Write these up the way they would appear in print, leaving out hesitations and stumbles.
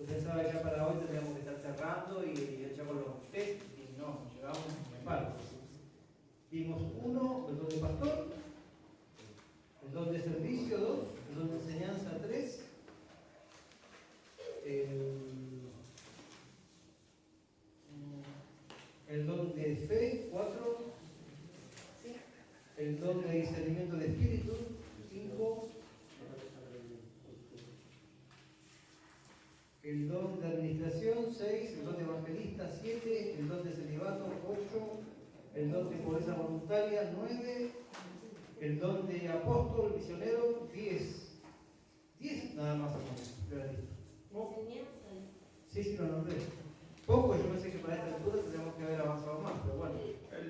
Yo pensaba que ya para hoy tendríamos que estar cerrando y ya con los test, y no, llegamos en palo. Vimos 1, el don de pastor, el don de servicio 2, el don de enseñanza 3, el don de fe 4, el don de discernimiento de espíritu 5, el don de administración 6, el don de evangelista 7, el don de celibato 8, el don de pobreza voluntaria 9, el don de apóstol, misionero 10. 10 nada más. Sí, lo nombré. Poco, yo pensé que para esta altura tendríamos que haber avanzado más, pero bueno. ¿El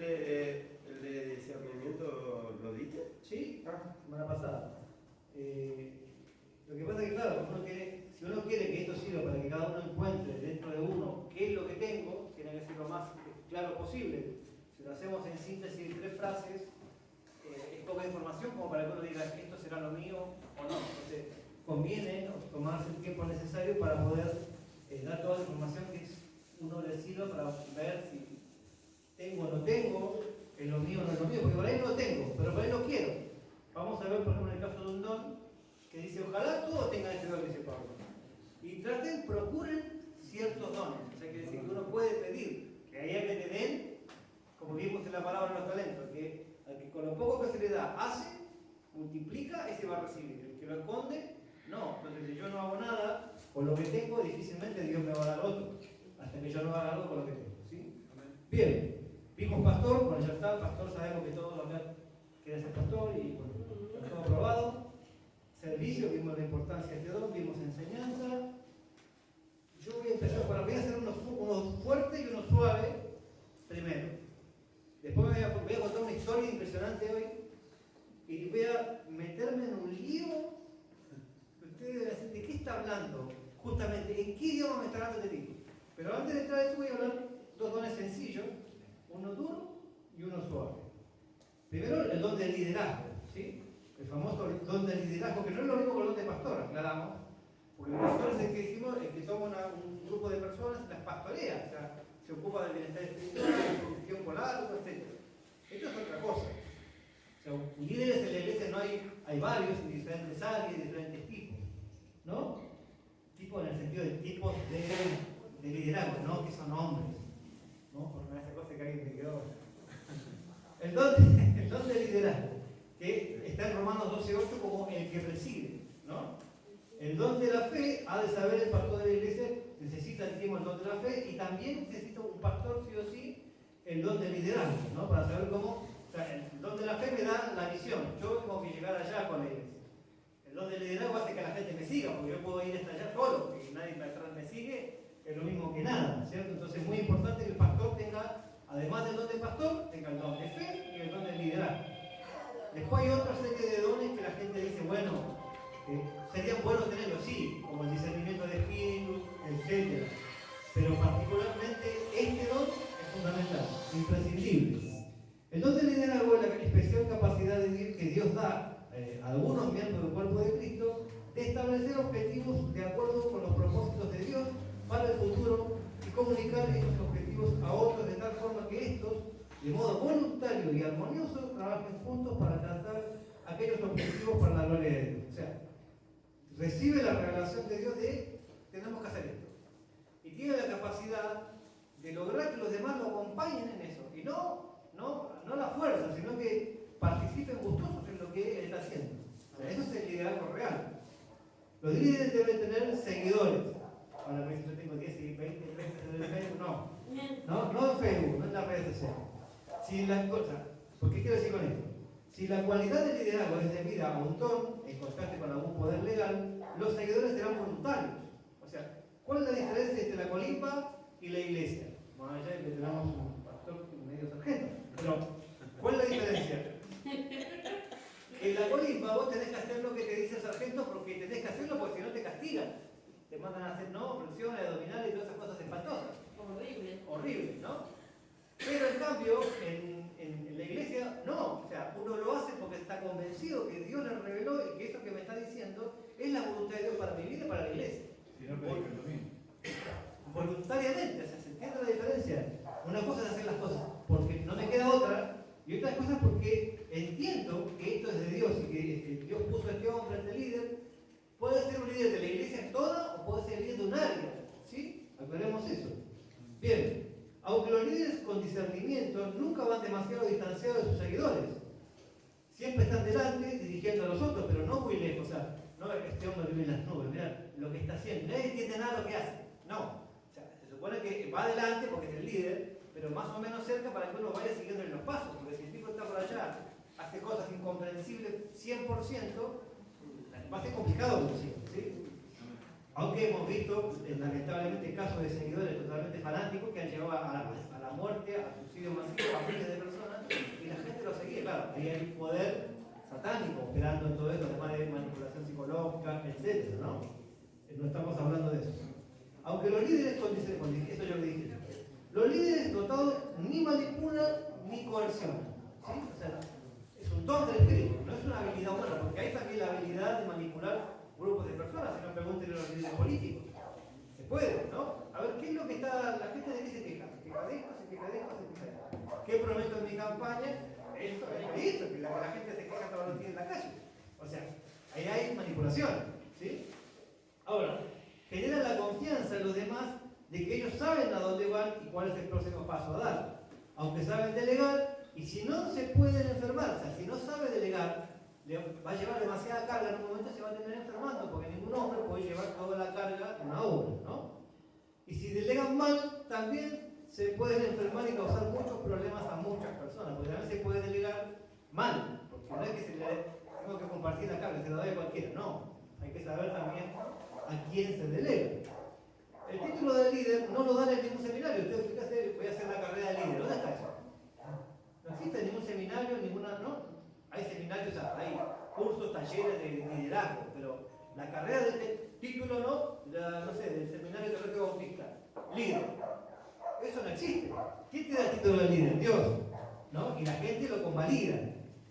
de discernimiento lo diste? Sí, semana pasada. Lo que pasa es que, claro, si uno quiere que esto sirva para que cada uno encuentre dentro de uno qué es lo que tengo, tiene que ser lo más claro posible. Si lo hacemos en síntesis de 3 frases, es poca información como para que uno diga esto será lo mío o no. Entonces, conviene tomarse el tiempo necesario para poder dar toda la información que uno le sirva para ver si tengo o no tengo, es lo mío o no es lo mío, porque por ahí no lo tengo, pero por ahí lo quiero. Vamos a ver, por ejemplo, en el caso de un don que dice, ojalá todos tengan este don, dice Pablo. Y traten, procuren ciertos dones. O sea, que decir que uno puede pedir que haya que te den, como vimos en la palabra de los talentos, que al que con lo poco que se le da hace, multiplica, ese va a recibir. El que lo esconde, no. Entonces, si yo no hago nada con lo que tengo, difícilmente Dios me va a dar otro, hasta que yo no haga algo con lo que tengo. ¿Sí? Bien. Vimos pastor, bueno, ya está, pastor, sabemos que todos acá quieren ser pastor y bueno, está todo aprobado. Servicio, vimos la importancia de este don, vimos enseñanza. Yo voy a empezar, bueno, voy a hacer uno fuerte y uno suave primero. Después voy a contar una historia impresionante hoy y voy a meterme en un lío. Ustedes van a decir, ¿de qué está hablando? Justamente, ¿en qué idioma me está hablando este tipo? Pero antes de entrar a eso voy a hablar 2 dones sencillos, uno duro y uno suave. Primero, el don del liderazgo, ¿sí? El famoso don del liderazgo, que no es lo mismo que el don de pastor, aclaramos, porque el pastor es el que decimos, el que toma un grupo de personas, las pastorea, o sea, se ocupa del bienestar espiritual, de la gestión con algo, etc. Esto es otra cosa. O sea, líderes en la iglesia no hay varios, en diferentes áreas, de diferentes tipos, ¿no? Tipos en el sentido de tipos de liderazgo, no que son hombres, ¿no? Porque esa cosa que alguien me quedó. El don de liderazgo, que está en Romanos 12:8 como el que preside, ¿no? El don de la fe, ha de saber el pastor de la iglesia, necesita el tiempo el don de la fe y también necesita un pastor, sí o sí, el don de liderazgo, ¿no? Para saber cómo, o sea, el don de la fe me da la visión, yo tengo que llegar allá con la iglesia. El don de liderazgo hace que la gente me siga, porque yo puedo ir hasta allá solo, y nadie atrás me sigue, es lo mismo que nada, ¿cierto? Entonces es muy importante que el pastor tenga, además del don del pastor, tenga el don de fe y el don del liderazgo. Después hay otra serie de dones que la gente dice, bueno, serían buenos tenerlos, sí, como el discernimiento de espíritu, etc. Pero particularmente este don es fundamental, imprescindible. El don del liderazgo es la especial capacidad que Dios da a algunos miembros del cuerpo de Cristo de establecer objetivos de acuerdo con los propósitos de Dios para el futuro y comunicar estos objetivos a otros de tal forma que estos, de modo voluntario y armonioso, trabajen juntos para alcanzar aquellos objetivos para la gloria de Dios. O sea, recibe la revelación de Dios de tenemos que hacer esto. Y tiene la capacidad de lograr que los demás lo acompañen en eso. Y no la fuerza, sino que participen gustosos en lo que él está haciendo. O sea, eso es el liderazgo real. Los líderes deben tener seguidores. Ahora, si yo tengo 10 y 20, 30 en el Facebook, no en Facebook, no en las redes sociales. ¿Por qué quiero decir con esto? Si la cualidad del liderazgo es debida a un don, en contraste con algún poder legal, los seguidores serán voluntarios. O sea, ¿cuál es la diferencia entre la colimba y la iglesia? Bueno, allá le tenemos un pastor medio sargento, pero ¿cuál es la diferencia? En la colimba vos tenés que hacer lo que te dice el sargento porque tenés que hacerlo porque si no te castigan. Te mandan a hacer flexiones, abdominales y todas esas cosas espantosas. Horrible, ¿no? Pero en cambio, en la iglesia, no. O sea, uno lo hace porque está convencido que Dios le reveló y que eso que me está diciendo es la voluntad de Dios para mi vida y para la iglesia. Si no predican lo mismo. Totalmente, o sea, se entiende la diferencia. Una cosa es hacer las cosas porque no me queda otra, y otra cosa es porque entiendo que esto es de Dios y que Dios puso a este hombre, a este líder. Puede ser un líder de la iglesia toda o puede ser líder de un área, ¿sí? Aclaremos eso. Bien, aunque los líderes con discernimiento nunca van demasiado distanciados de sus seguidores, siempre están delante dirigiendo a los otros, pero no muy lejos. O sea, no este hombre vive en las nubes, mirá lo que está haciendo, nadie entiende nada de lo que hace. No, o sea, se supone que va adelante porque es el líder, pero más o menos cerca para que uno vaya siguiendo en los pasos, porque si el tipo está por allá, hace cosas incomprensibles 100%, va a ser complicado, ¿sí? Aunque hemos visto, lamentablemente, casos de seguidores totalmente fanáticos que han llevado a la muerte, a suicidio masivo a miles de personas, y la gente lo seguía. Claro, ahí hay un poder satánico operando en todo esto, además de manipulación psicológica, etc., ¿no? No estamos hablando de eso. Aunque los líderes, eso yo lo dije, los líderes dotados ni manipulan ni coercionan, ¿sí? O sea, es un don del espíritu, no es una habilidad humana, porque hay también la habilidad de manipular grupos de personas, si no pregúntenle a los líderes políticos. Se puede, ¿no? A ver, ¿qué es lo que está, la gente de qué se queja? Se queja de esto, se queja de esto, se queja de esto. ¿Qué prometo en mi campaña? Esto, que la gente se queja todos los días en la calle. O sea, ahí hay manipulación, ¿sí? Ahora, generan la confianza en los demás de que ellos saben a dónde van y cuál es el próximo paso a dar. Aunque saben delegar, y si no se pueden enfermar, o sea, si no sabe delegar, le va a llevar demasiada carga, en un momento se va a terminar enfermando, porque ningún hombre puede llevar toda la carga en una obra, ¿no? Y si delegan mal, también se pueden enfermar y causar muchos problemas a muchas personas, porque también se puede delegar mal, porque no es que tengo que compartir la carga, se la doy a cualquiera, no. Hay que saber también a quién se delega. El título de líder no lo dan en ningún seminario. Ustedes fíjense, voy a hacer la carrera de líder. ¿Dónde está eso? No existe ningún seminario, ninguna, no. Hay seminarios, hay cursos, talleres de liderazgo, pero la carrera de este título no sé, del seminario teológico bautista, líder. Eso no existe. ¿Quién te da el título de líder? Dios, ¿no? Y la gente lo convalida,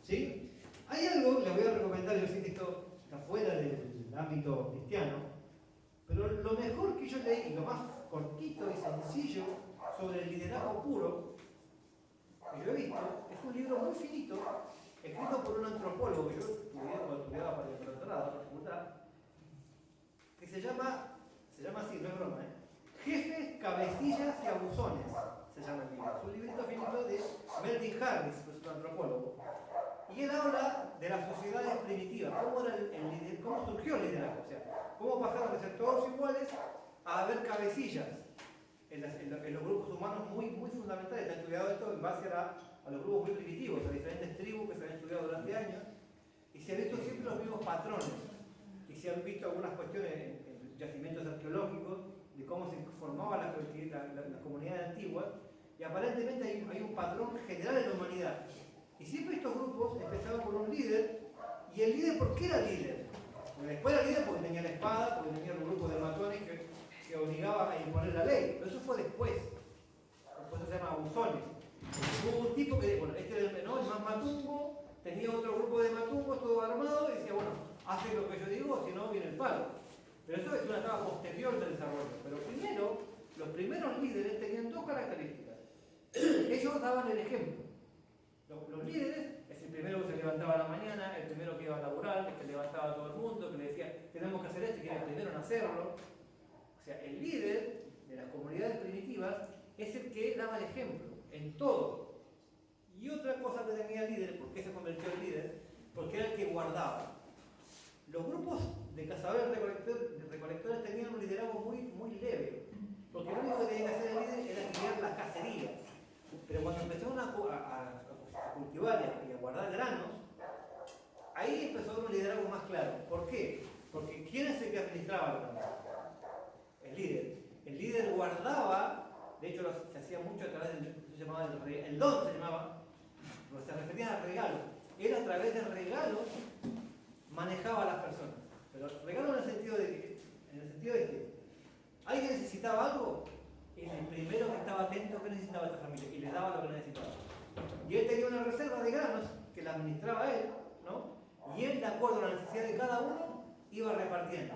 ¿sí? Hay algo, les voy a recomendar, yo sé que esto está fuera del ámbito cristiano, pero lo mejor que yo leí, y lo más cortito y sencillo sobre el liderazgo puro que yo he visto, es un libro muy finito, escrito por un antropólogo que yo estudiaba para el doctorado, en la facultad, que se llama así, no es broma, Jefes, Cabecillas y Abusones, se llama el libro. Es un librito finito de Melvin Harris, que es un antropólogo. Y él habla de las sociedades primitivas, cómo surgió el liderazgo, o sea, cómo pasaron de ser todos iguales a haber cabecillas en los grupos humanos muy, muy fundamentales. Está estudiado esto en base a los grupos muy primitivos, a diferentes tribus que se han estudiado durante años, y se han visto siempre los mismos patrones, y se han visto algunas cuestiones en yacimientos arqueológicos de cómo se formaban las comunidades antiguas, y aparentemente hay un patrón general en la humanidad. Y siempre estos grupos empezaban por un líder, y el líder, ¿por qué era líder? Porque después era líder porque tenía la espada, porque tenía un grupo de matones que obligaba a imponer la ley, pero eso fue después. Después se llama abusones. Hubo un tipo que, bueno, este era el más matumbo, tenía otro grupo de matumbos todo armado, y decía, bueno, hace lo que yo digo, si no viene el palo. Pero eso es una etapa posterior del desarrollo. Pero primero, los primeros líderes tenían dos características. Ellos daban el ejemplo. Los líderes es el primero que se levantaba a la mañana, el primero que iba a laburar, el que levantaba a todo el mundo, que le decía, tenemos que hacer esto, y que era el primero en hacerlo. O sea, el líder de las comunidades primitivas es el que daba el ejemplo en todo. Y otra cosa que tenía el líder, ¿por qué se convirtió en líder? Porque era el que guardaba. Los grupos de cazadores recolectores tenían un liderazgo muy, muy leve, porque lo único que tenía que hacer el líder era guiar la cacería. Pero cuando empezaron a cultivar y a guardar granos, ahí empezó a haber un liderazgo más claro. ¿Por qué? Porque ¿quién es el que administraba los granos? El líder. El líder guardaba, de hecho se hacía mucho a través del, se llamaba el don, se llamaba, se refería al regalo. Él a través del regalo manejaba a las personas. Pero regalo en el sentido de que alguien necesitaba algo, el primero que estaba atento que necesitaba esta familia y le daba lo que necesitaba. Y él tenía una reserva de granos que la administraba él, ¿no? Y él, de acuerdo a la necesidad de cada uno, iba repartiendo.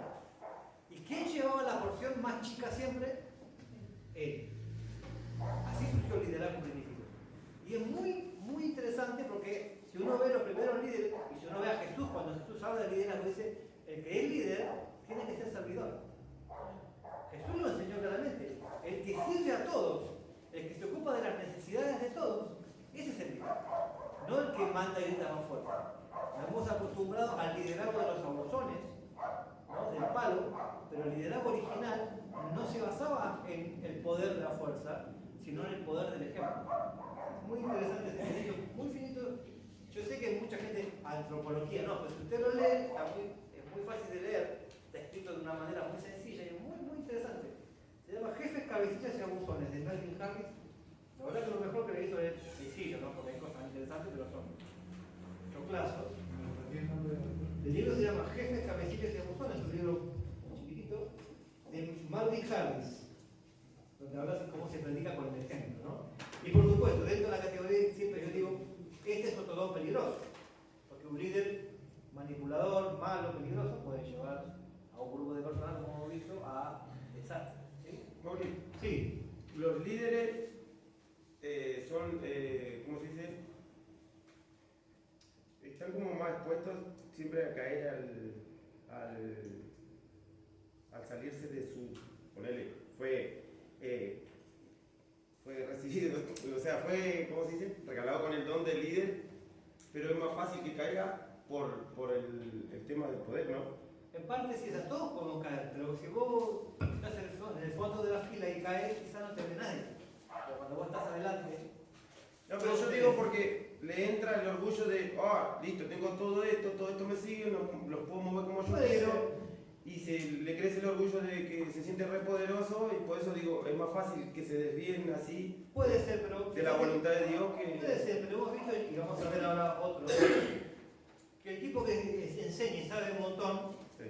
¿Y quién llevaba la porción más chica siempre? Él. Así surgió el liderazgo primitivo. Y es muy, muy interesante porque si uno ve los primeros líderes, y si uno ve a Jesús, cuando Jesús habla de liderazgo, dice, el que es líder tiene que ser servidor. Jesús lo enseñó claramente. El que sirve a todos, el que se ocupa de las necesidades de todos, ese es el líder. No el que manda y grita más fuerte. Nos hemos acostumbrado al liderazgo de los sabuesones, ¿no? Del palo, pero el liderazgo original no se basaba en el poder de la fuerza, sino en el poder del ejemplo. Es muy interesante este ejercicio, muy finito. Yo sé que mucha gente, antropología, no, pues si usted lo lee, es muy fácil de leer, está escrito de una manera muy sencilla y muy, muy interesante. Se llama Jefes, Cabecillas y Abusones, de Melvin Harris. La verdad que lo mejor que le hizo es sencillo, ¿no? Porque hay cosas interesantes, pero son choclazos. El libro se llama Jefes, Cabecillas y Abusones, es un libro chiquitito de Melvin Harris, donde habla de cómo se predica con el ejemplo, ¿no? Y por supuesto, dentro de la categoría siempre yo digo, este es otro don peligroso, porque un líder manipulador, malo, peligroso, puede llevar a un grupo de personas, como hemos visto, a desastre. ¿Sí? Mauri, Sí. los líderes son, ¿cómo se dice? Están como más expuestos siempre a caer al salirse de su, ponele, fue recibido, o sea, fue, ¿cómo se dice? Regalado con el don del líder, pero es más fácil que caiga por el tema del poder, ¿no? En parte sí, a todos podemos caer, pero si vos estás en el fondo de la fila y caes, quizás no te ve nadie. Pero cuando vos estás adelante... No, pero yo digo porque le entra el orgullo de, listo, tengo todo esto me sigue, los puedo mover como yo quiero. Y le crece el orgullo de que se siente re poderoso y por eso digo, es más fácil que se desvíen así puede ser, pero de la voluntad de Dios que... Puede ser, pero hemos visto, y vamos a ver ahora otro, que el tipo que enseña y sabe un montón, Sí.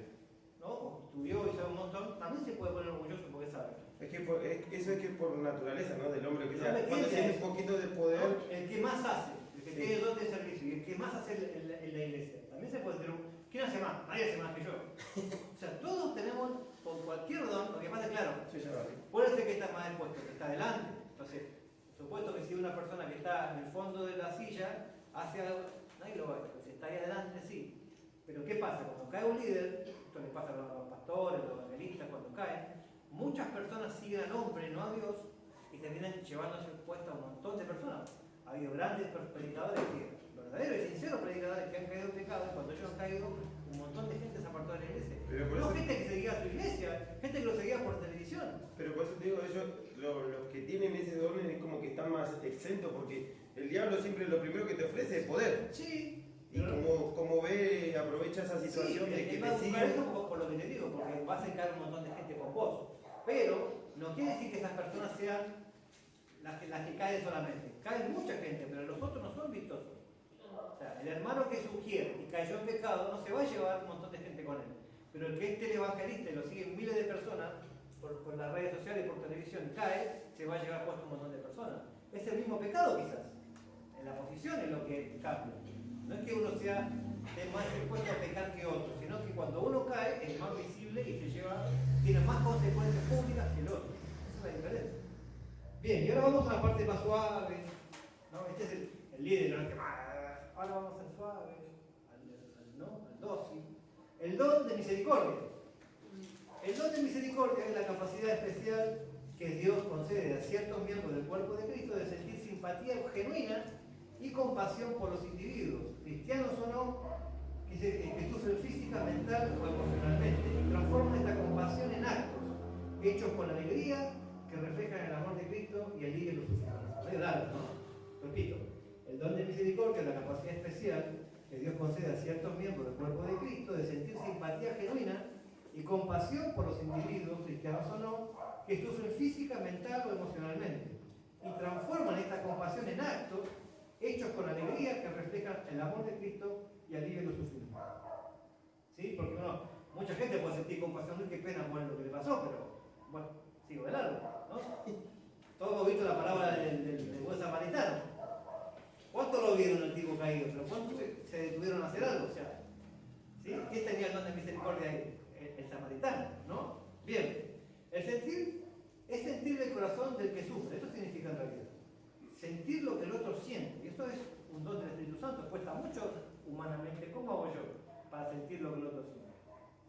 ¿no? O estudió y sabe un montón, también se puede poner orgulloso porque sabe. Es que eso es que por naturaleza, ¿no? Del hombre que sea. No, Cuando tiene un poquito de poder... ¿no? El que más hace, el que Sí. tiene el don de servicio y el que más hace en la iglesia, también se puede tener un... ¿Quién hace más? Nadie hace más que yo. O sea, todos tenemos, por cualquier don, lo que pasa es claro, Sí, ya vale. puede ser que está más expuesto, que está adelante. Entonces, por supuesto que si una persona que está en el fondo de la silla hace algo, nadie lo va a ver. Si está ahí adelante, sí. Pero ¿qué pasa? Cuando cae un líder, esto le pasa a los pastores, a los evangelistas, cuando caen, muchas personas siguen al hombre, no a Dios, y terminan llevándose puesta a un montón de personas. Ha habido grandes predicadores verdaderos y sinceros predicadores que han caído en pecado, y cuando ellos han caído, un montón de gente se apartó de la iglesia. Pero por No eso- gente que seguía su iglesia, gente que lo seguía por televisión. Pero por eso te digo, los que tienen ese don es como que están más exentos, porque el diablo siempre lo primero que te ofrece es poder. Sí. Y como ve, aprovecha esa situación de que va te a buscar siguen. eso por lo que te digo, porque va a acercar un montón de gente con vos. Pero no quiere decir que esas personas sean las que caen solamente. Caen mucha gente, pero los otros no son vistosos. O sea, el hermano que sugiere y cayó en pecado no se va a llevar un montón de gente con él. Pero el que es televangelista y lo siguen miles de personas por las redes sociales y por televisión y cae, se va a llevar puesto un montón de personas. Es el mismo pecado quizás. En la posición es lo que cambia. No es que uno sea más expuesto a pecar que otro, sino que cuando uno cae es más visible y tiene más consecuencias públicas que el otro. Esa es la diferencia. Bien, y ahora vamos a la parte más suave. ¿No? Este es el líder, ¿no? Ahora vamos al suave, al dócil. El don de misericordia. El don de misericordia es la capacidad especial que Dios concede a ciertos miembros del cuerpo de Cristo de sentir simpatía genuina y compasión por los individuos, cristianos o no, que sufren física, mental o emocionalmente, y transforman esta compasión en actos, hechos con alegría, que reflejan el amor de Cristo y alivian los sufrimientos. Es largo, ¿no? Repito, el don de misericordia es la capacidad especial que Dios concede a ciertos miembros del cuerpo de Cristo de sentir simpatía genuina y compasión por los individuos, cristianos o no, que sufren física, mental o emocionalmente, y transforman esta compasión en actos, hechos con alegría que reflejan el amor de Cristo y alivian los sufrimientos. ¿Sí? Porque mucha gente puede sentir compasión, qué pena por lo que le pasó, pero bueno, sigo de largo, ¿no? Todos hemos visto la parábola del buen samaritano. ¿Cuántos lo vieron el tipo caído? Pero ¿cuántos se detuvieron a hacer algo? O sea, ¿sí? ¿Quién tenía el don de misericordia ahí? El samaritano, ¿no? Bien, el sentir es sentir el corazón del que sufre. Eso significa en realidad. Sentir lo que el otro siente. Y esto es un don del Espíritu Santo. Cuesta mucho humanamente. ¿Cómo hago yo para sentir lo que el otro siente?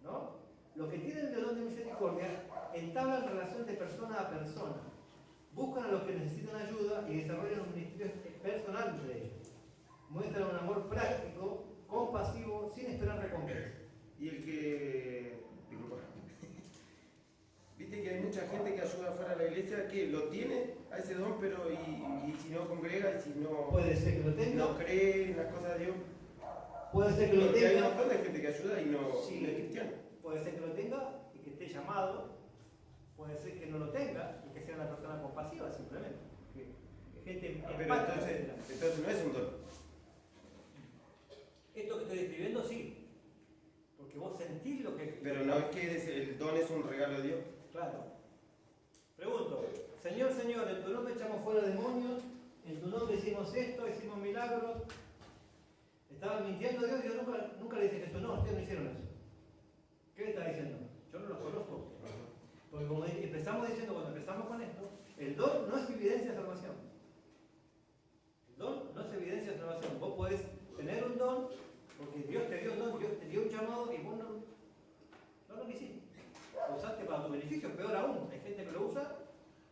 ¿No? Los que tienen el don de misericordia entablan relación de persona a persona. Buscan a los que necesitan ayuda y desarrollan un ministerio personal entre ellos. Muestran un amor práctico, compasivo, sin esperar recompensa. Y el que... Disculpa. Viste que hay mucha gente que ayuda fuera de la iglesia que lo tiene a ese don, pero y si no congrega, y si no, Puede ser que lo tenga. no cree en las cosas de Dios. Puede ser que lo Porque hay un tenga. montón de gente que ayuda y no, Sí. no es cristiano. Puede ser que lo tenga y que esté llamado. Puede ser que no lo tenga y que sea una persona compasiva simplemente. Que gente Pero empática, entonces etcétera. no es un don. Esto que estoy describiendo sí. Porque vos sentís lo que... Pero no es que el don es un regalo de Dios. Claro. Pregunto, Señor, Señor, en tu nombre echamos fuera demonios, en tu nombre hicimos esto, hicimos milagros. ¿Estaban mintiendo a Dios? Dios nunca le dice a Jesús, no, ustedes no hicieron eso. ¿Qué le está diciendo? Yo no los conozco. Porque como empezamos diciendo, cuando empezamos con esto, el don no es evidencia de salvación. El don no es evidencia de salvación. Vos podés tener un don, porque Dios te dio un don, Dios te dio un llamado y vos no lo quisiste. Lo usaste para tu beneficio, peor aún. Hay gente que lo usa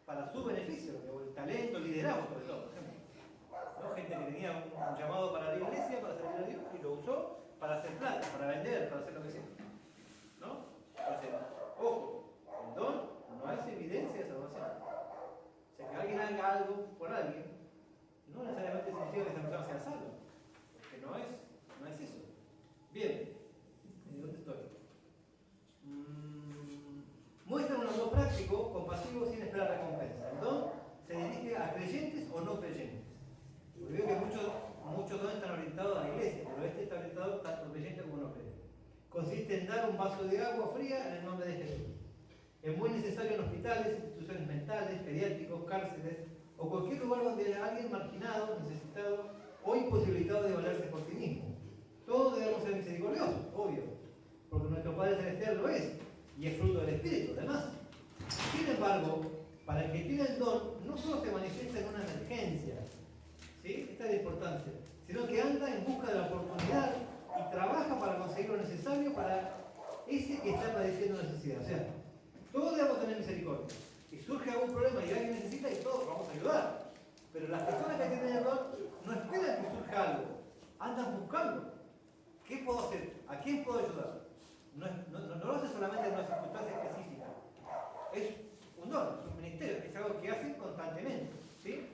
para su beneficio, el talento, el liderazgo sobre todo, por ejemplo. ¿No? Gente que tenía un llamado para la iglesia, para servir a Dios, y lo usó para hacer plata, para vender, para hacer lo que sea. ¿No? Entonces, ojo, el don no es evidencia de salvación. O sea, que alguien haga algo por alguien, no necesariamente significa que esa persona sea salva. Porque no es eso. Bien, ¿dónde estoy? Muestra un amor práctico, compasivo, sin esperar recompensa. El don se dirige a creyentes o no creyentes. Porque veo que muchos dones están orientados a la iglesia, pero este está orientado tanto a creyentes como no creyentes. Consiste en dar un vaso de agua fría en el nombre de Jesús. Es muy necesario en hospitales, instituciones mentales, pediátricos, cárceles o cualquier lugar donde haya alguien marginado, necesitado o imposibilitado de valerse por sí mismo. Todos debemos ser misericordiosos, obvio, porque nuestro Padre Celestial lo es y es fruto del Espíritu, además. Sin embargo, para el que tiene el don, no solo se manifiesta en una emergencia, ¿sí? Esta es la importancia, sino que anda en busca de la oportunidad y trabaja para conseguir lo necesario para ese que está padeciendo necesidad. O sea, todos debemos tener misericordia. Y surge algún problema y alguien necesita y todos vamos a ayudar. Pero las personas que tienen el don no esperan que surja algo, andan buscando. ¿Qué puedo hacer? ¿A quién puedo ayudar? No lo hace solamente en una circunstancia específica. Es un don, es un ministerio, es algo que hacen constantemente. ¿Sí?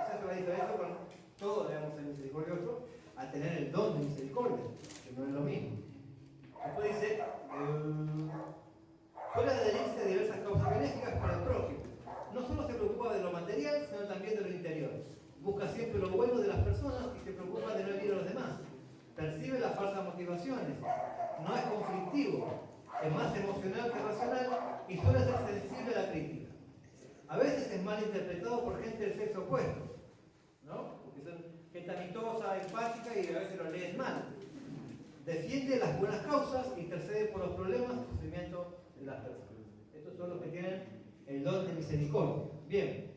Esa es la diferencia con todos debemos ser misericordiosos a tener el don de misericordia, que no es lo mismo. Después dice, fuera de adherirse a diversas causas benéficas para el prójimo. No solo se preocupa de lo material, sino también de lo interior. Busca siempre lo bueno de las personas y se preocupa de no herir a los demás. Percibe las falsas motivaciones. No es conflictivo. Es más emocional que racional y suele ser sensible a la crítica. A veces es mal interpretado por gente del sexo opuesto, ¿no? Porque son gente amistosa, empática y a veces lo lees mal. Defiende las buenas causas y intercede por los problemas y sufrimiento de las personas. Estos son los que tienen el don de misericordia. Bien.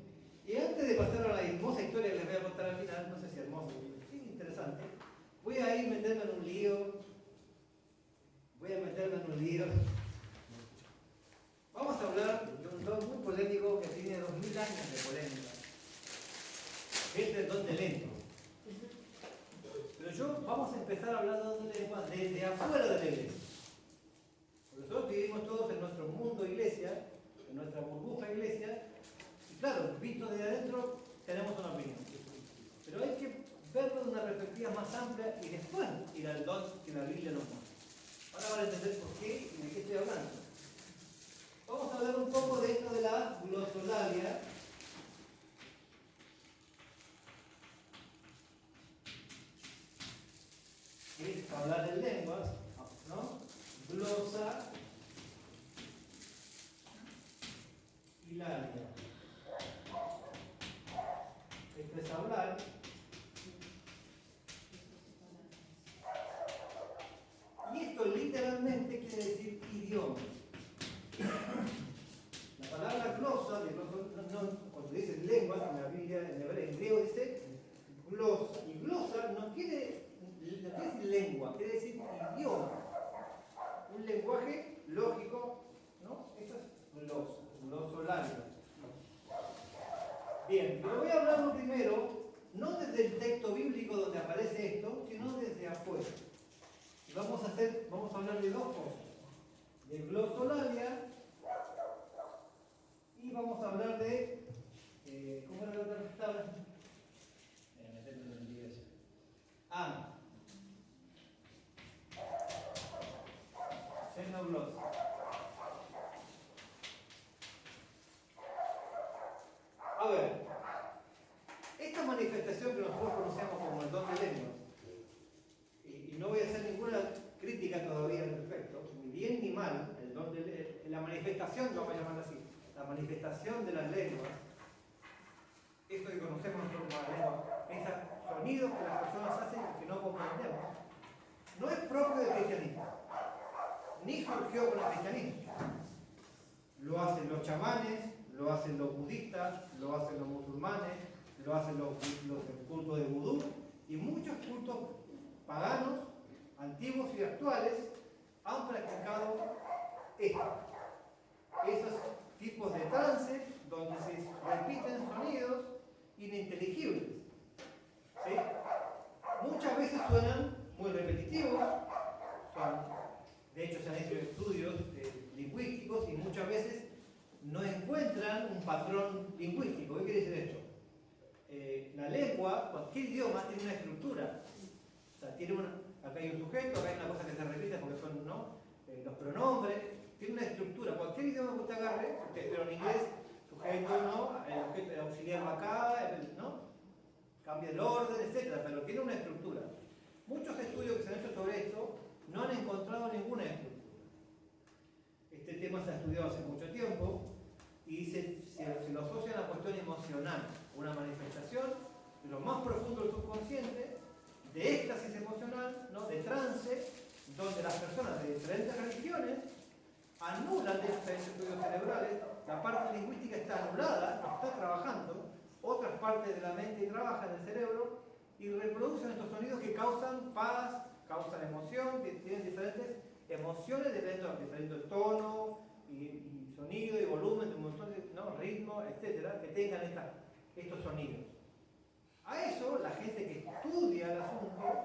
Y antes de pasar a la hermosa historia que les voy a contar al final, no sé si hermosa, sí, interesante, voy a ir meterme en un lío. Vamos a hablar de un don muy polémico que tiene 2000 años de polémica. Que es el don de lengua. Pero vamos a empezar hablando de don de lengua desde afuera de la iglesia. Porque nosotros vivimos todos en nuestro mundo iglesia, en nuestra burbuja iglesia, y claro, visto desde adentro tenemos una opinión. Pero hay que verlo de una perspectiva más amplia y después ir al don que la Biblia nos muestra. Ahora van a entender por qué y de qué estoy hablando. Vamos a hablar un poco de esto de la glosolalia. Que es hablar en lenguas, ¿no? Glosa y lalia. Esto es hablar. Y esto literalmente quiere decir idioma. La palabra glosa, de un lenguaje lógico, ¿no? Eso es glosolario. Bien, pero voy a hablarlo primero, no desde el texto bíblico donde aparece esto, sino desde afuera. Y vamos a hablar de dos cosas. De glosolalia y vamos a hablar de, ¿cómo era la otra que estaba? Xenoglosia. A ver, esta manifestación que nosotros conocemos como el don de lenguas, y no voy a hacer ninguna crítica todavía al respecto, ni bien ni mal, la manifestación, vamos a llamarla así, la manifestación de las lenguas, esto que conocemos nosotros como la lengua, esos sonidos que las personas hacen y que no comprendemos, no es propio del cristianismo, ni surgió con el cristianismo. Lo hacen los chamanes, lo hacen los budistas, lo hacen los musulmanes, lo hacen los del culto de vudú y muchos cultos paganos, antiguos y actuales, han practicado esos tipos de trance donde se repiten sonidos ininteligibles. ¿Sí? Muchas veces suenan muy repetitivos, de hecho se han hecho estudios lingüísticos y muchas veces no encuentran un patrón lingüístico. ¿Qué quiere decir esto? La lengua, cualquier idioma tiene una estructura. O sea, acá hay un sujeto, acá hay una cosa que se repite porque son los pronombres, tiene una estructura. Cualquier idioma que usted agarre, pero en inglés, sujeto, ¿no? El auxiliar va acá, ¿no? Cambia el orden, etc. Pero tiene una estructura. Muchos estudios que se han hecho sobre esto no han encontrado ninguna estructura. Este tema se ha estudiado hace mucho tiempo y se lo asocia a la cuestión emocional, una manifestación de lo más profundo del subconsciente, de éxtasis emocional, ¿no? De trance, donde las personas de diferentes religiones anulan de estos estudios cerebrales, la parte lingüística está anulada, no está trabajando, otras partes de la mente trabajan en el cerebro y reproducen estos sonidos que causan paz, causan emoción, tienen diferentes emociones dependiendo del tono y sonido y volumen, de un montón de ritmo, etcétera, que tengan estos sonidos. A eso la gente que estudia el asunto,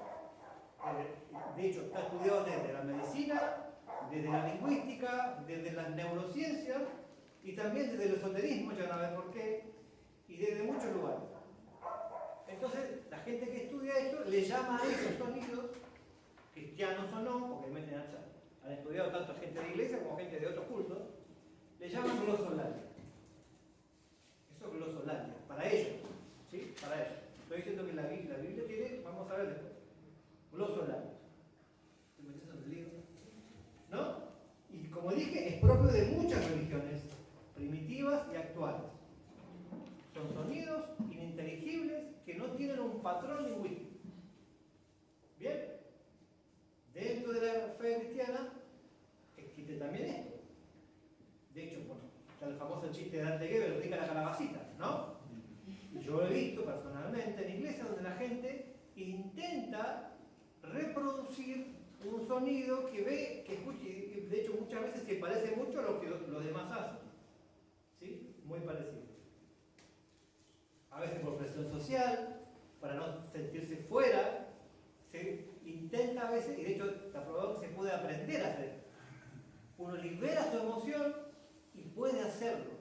de hecho está estudiado desde la medicina, desde la lingüística, desde las neurociencias y también desde el esoterismo, ya van a ver por qué, y desde muchos lugares. Entonces, la gente que estudia esto le llama a esos sonidos, cristianos o no, porque han estudiado tanto gente de iglesia como gente de otros cultos, le llaman glosolalia. Eso es glosolalia, para ellos, ¿sí? Para ellos. Estoy diciendo que la Biblia tiene, vamos a ver después, glosolalia. ¿Estoy metiendo en el libro? ¿No? Y como dije, es propio de muchas religiones, primitivas y actuales. Son sonidos ininteligibles que no tienen un patrón lingüístico. ¿Bien? Dentro de la fe cristiana existe también esto. De hecho, bueno, está el famoso chiste de Dante Gebel, rica la calabacita, ¿no? Yo lo he visto personalmente en iglesias donde la gente intenta reproducir un sonido que ve, que escucha, y de hecho muchas veces se parece mucho a lo que los demás hacen. ¿Sí? Muy parecido. A veces por presión social, para no sentirse fuera, se intenta a veces, y de hecho está probado que se puede aprender a hacer. Uno libera su emoción y puede hacerlo.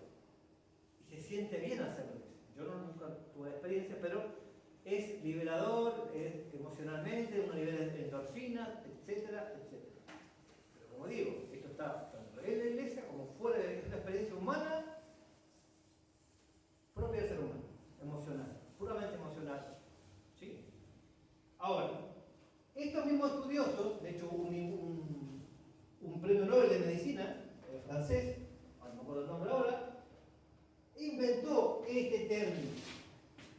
Y se siente bien hacerlo. Yo nunca tuve experiencia, pero es liberador, es emocionalmente, uno libera endorfinas, etcétera, etcétera. Pero como digo, esto está tanto en la iglesia como fuera de la experiencia humana propia del ser humano, emocional, puramente emocional. ¿Sí? Ahora, estos mismos estudiosos, de hecho un premio Nobel de Medicina, francés, no me acuerdo el nombre ahora, inventó este término.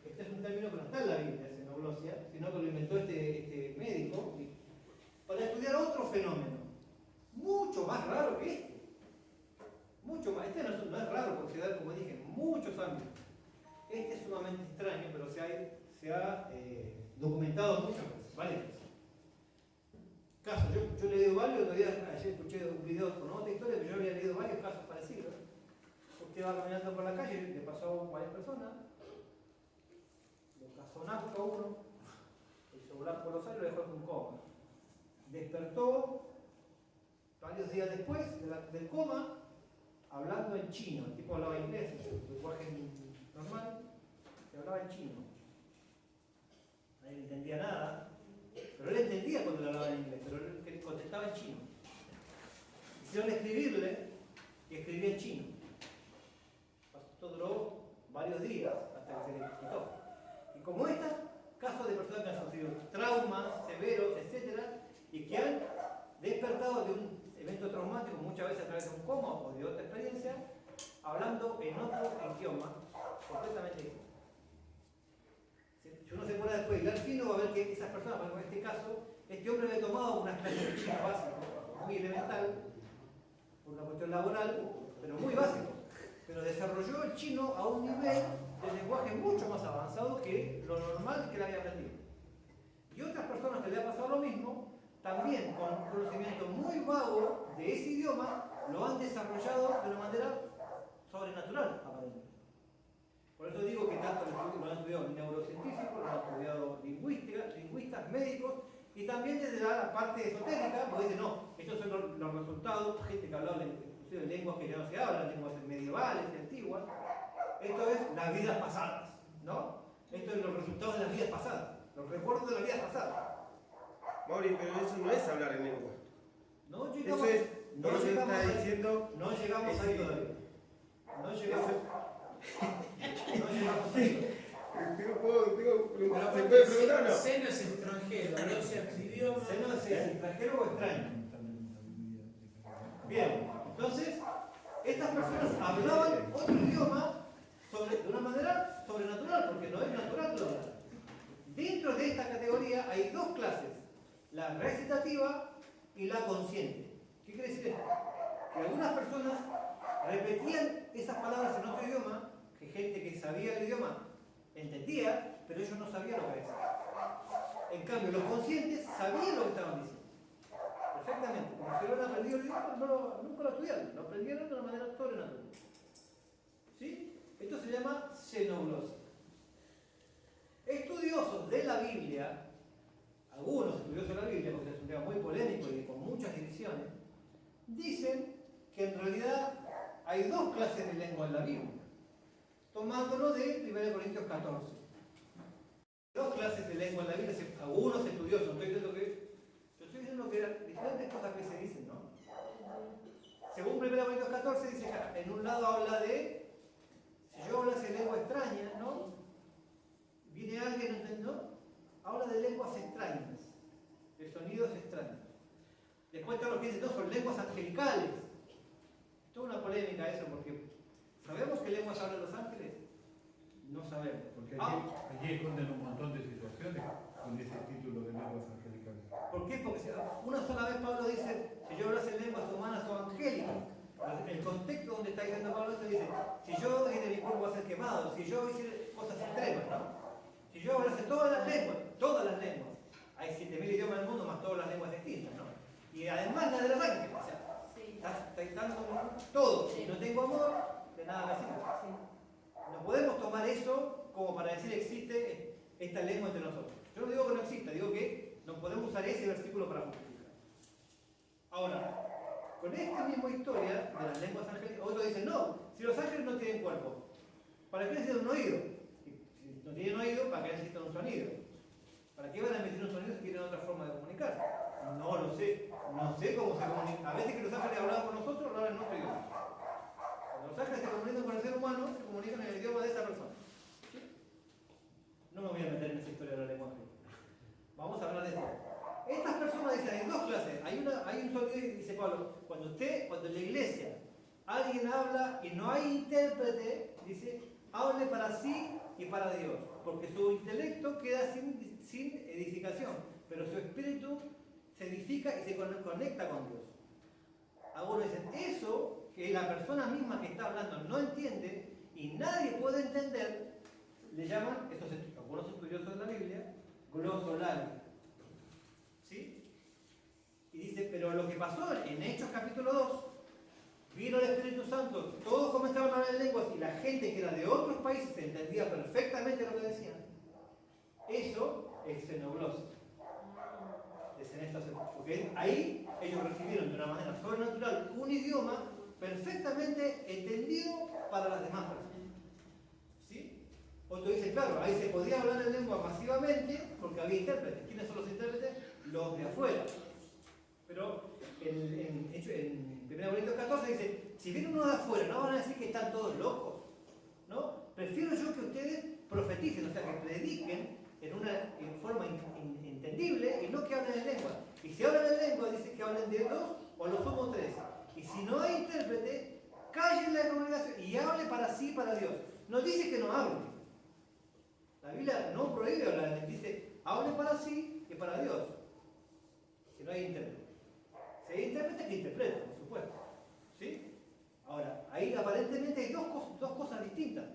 Este es un término que no está en la Biblia, xenoglosia, sino que lo inventó este médico para estudiar otro fenómeno, mucho más raro que este. Mucho más. Este no es raro porque se da, como dije, en muchos ámbitos. Este es sumamente extraño, pero se ha documentado muchas veces, ¿vale? casos. Yo he leído varios, otro día, ayer escuché un video con otra historia, pero yo había leído varios casos parecidos. Usted va caminando por la calle, le pasó a varias personas, lo casó un auto a uno, hizo volar por los aires y lo dejó en un coma. Despertó varios días después del coma, hablando en chino. El tipo hablaba inglés, en lenguaje normal, y hablaba en chino. Nadie le entendía nada, pero él entendía cuando le hablaba en inglés, pero él contestaba en chino. Hicieron escribirle y escribía en chino. Esto duró varios días hasta que se le quitó. Y como casos de personas que han sufrido traumas severos, etcétera, y que han despertado de un evento traumático, muchas veces a través de un coma o de otra experiencia, hablando en otro idioma completamente diferente. Si uno se pone después y al fino, va a ver que esas personas, por ejemplo, en este caso, este hombre había tomado unas clases de chino básico, muy elemental, por una cuestión laboral, pero muy básico. Pero desarrolló el chino a un nivel de lenguaje mucho más avanzado que lo normal que le había aprendido. Y otras personas que le ha pasado lo mismo, también con un conocimiento muy vago de ese idioma, lo han desarrollado de una manera sobrenatural, aparentemente. Por eso digo que tanto lo han estudiado neurocientíficos, lo han estudiado lingüistas, médicos, y también desde la parte esotérica, porque dicen, no, estos son los resultados, gente que hablaba inclusive de lenguas que ya no se hablan, lenguas medievales y antiguas. Esto es las vidas pasadas, ¿no? Esto es los resultados de las vidas pasadas, los recuerdos de las vidas pasadas. Mauri, pero eso no es hablar en lengua. No llegamos, eso es, no eso llegamos está ahí, diciendo. no llegamos ahí todavía. No llegamos. No llegamos ahí. ¿Se puede preguntar o no? Seno es extranjero, no se idioma. ¿Seno es extranjero o extraño? Bien, entonces, estas personas hablaban otro idioma de una manera sobrenatural, porque no es natural lo hablar. Dentro de esta categoría hay dos clases, la recitativa y la consciente. ¿Qué quiere decir esto? Que algunas personas repetían esas palabras en otro idioma, que gente que sabía el idioma entendía, pero ellos no sabían lo que decían. En cambio, los conscientes sabían lo que estaban diciendo. Perfectamente, como si lo hubieran aprendido el idioma, nunca lo estudiaron, lo aprendieron de una manera sobrenatural. ¿Sí? Esto se llama xenoglosia. Estudiosos de la Biblia, algunos estudiosos de la Biblia, porque es un tema muy polémico y con muchas divisiones, dicen que en realidad hay dos clases de lengua en la Biblia, tomándolo de 1 Corintios 14. Dos clases de lengua en la Biblia, algunos estudiosos, yo estoy diciendo que eran diferentes cosas que se dicen, ¿no? Según 1 Corintios 14 dice que en un lado habla de, si yo hablase lengua extraña, ¿no? Viene alguien, ¿no? Habla de lenguas extrañas, de sonidos extraños. Después todos los que dicen, no, son lenguas angelicales. Toda una polémica eso, porque ¿sabemos qué lenguas hablan los ángeles? No sabemos. Porque allí esconden un montón de situaciones con ese título de lenguas angelicales. ¿Por qué? Porque una sola vez Pablo dice, si yo hablase lenguas humanas o angélicas. El contexto donde está diciendo Pablo esto dice, si yo hice mi cuerpo va a ser quemado, si yo hice cosas extremas, ¿no? Si yo hablase todas las lenguas, hay 7.000 idiomas en el mundo más todas las lenguas distintas, ¿no? Y además la de los ángeles, o sea, está dando todo. Si no tengo amor, de nada me sirve. No podemos tomar eso como para decir existe esta lengua entre nosotros. Yo no digo que no exista, digo que no podemos usar ese versículo para justificar. Ahora, con esta misma historia de las lenguas angélicas, otros dicen, no, si los ángeles no tienen cuerpo, ¿para qué necesitan un oído? Si no tienen oído, ¿para qué necesitan un sonido? ¿Para qué van a emitir un sonido si tienen otra forma de comunicarse? No lo sé, no sé cómo se comunican. A veces que los ángeles hablan con nosotros, lo hablan en nuestro idioma. Cuando los ángeles se comunican con el ser humano, se comunican en el idioma de esa persona. ¿Sí? No me voy a meter en esa historia de la lengua angélica. Vamos a hablar de esto. Estas personas dicen, hay dos clases. Hay un sonido, dice Pablo, cuando en la iglesia alguien habla y no hay intérprete, dice, hable para sí y para Dios, porque su intelecto queda sin edificación, pero su espíritu se edifica y se conecta con Dios. Algunos dicen, eso que la persona misma que está hablando no entiende y nadie puede entender, le llaman, algunos estudiosos de la Biblia, glosolalia. ¿Sí? pasó en Hechos capítulo 2, vino el Espíritu Santo, todos comenzaron a hablar en lenguas y la gente que era de otros países entendía perfectamente lo que decían. Eso es xenoglosia. Es en esta, porque ahí ellos recibieron de una manera sobrenatural un idioma perfectamente entendido para las demás personas. ¿Sí? Otro dice, claro, ahí se podía hablar en lengua masivamente porque había intérpretes. ¿Quiénes son los intérpretes? Los de afuera. Pero en 1 Corintios 14 dice, si viene uno de afuera, no van a decir que están todos locos, ¿no? Prefiero yo que ustedes profeticen, o sea, que prediquen en forma entendible y no que hablen en lengua. Y si hablan en lengua, dice que hablen de 2 o lo sumo 3. Y si no hay intérprete, callen la congregación y hable para sí y para Dios. No dice que no hable. La Biblia no prohíbe hablar, dice, hable para sí y para Dios. Si no hay intérprete. Si hay intérprete, que interprete, por supuesto. ¿Sí? Ahora, ahí aparentemente hay dos cosas distintas.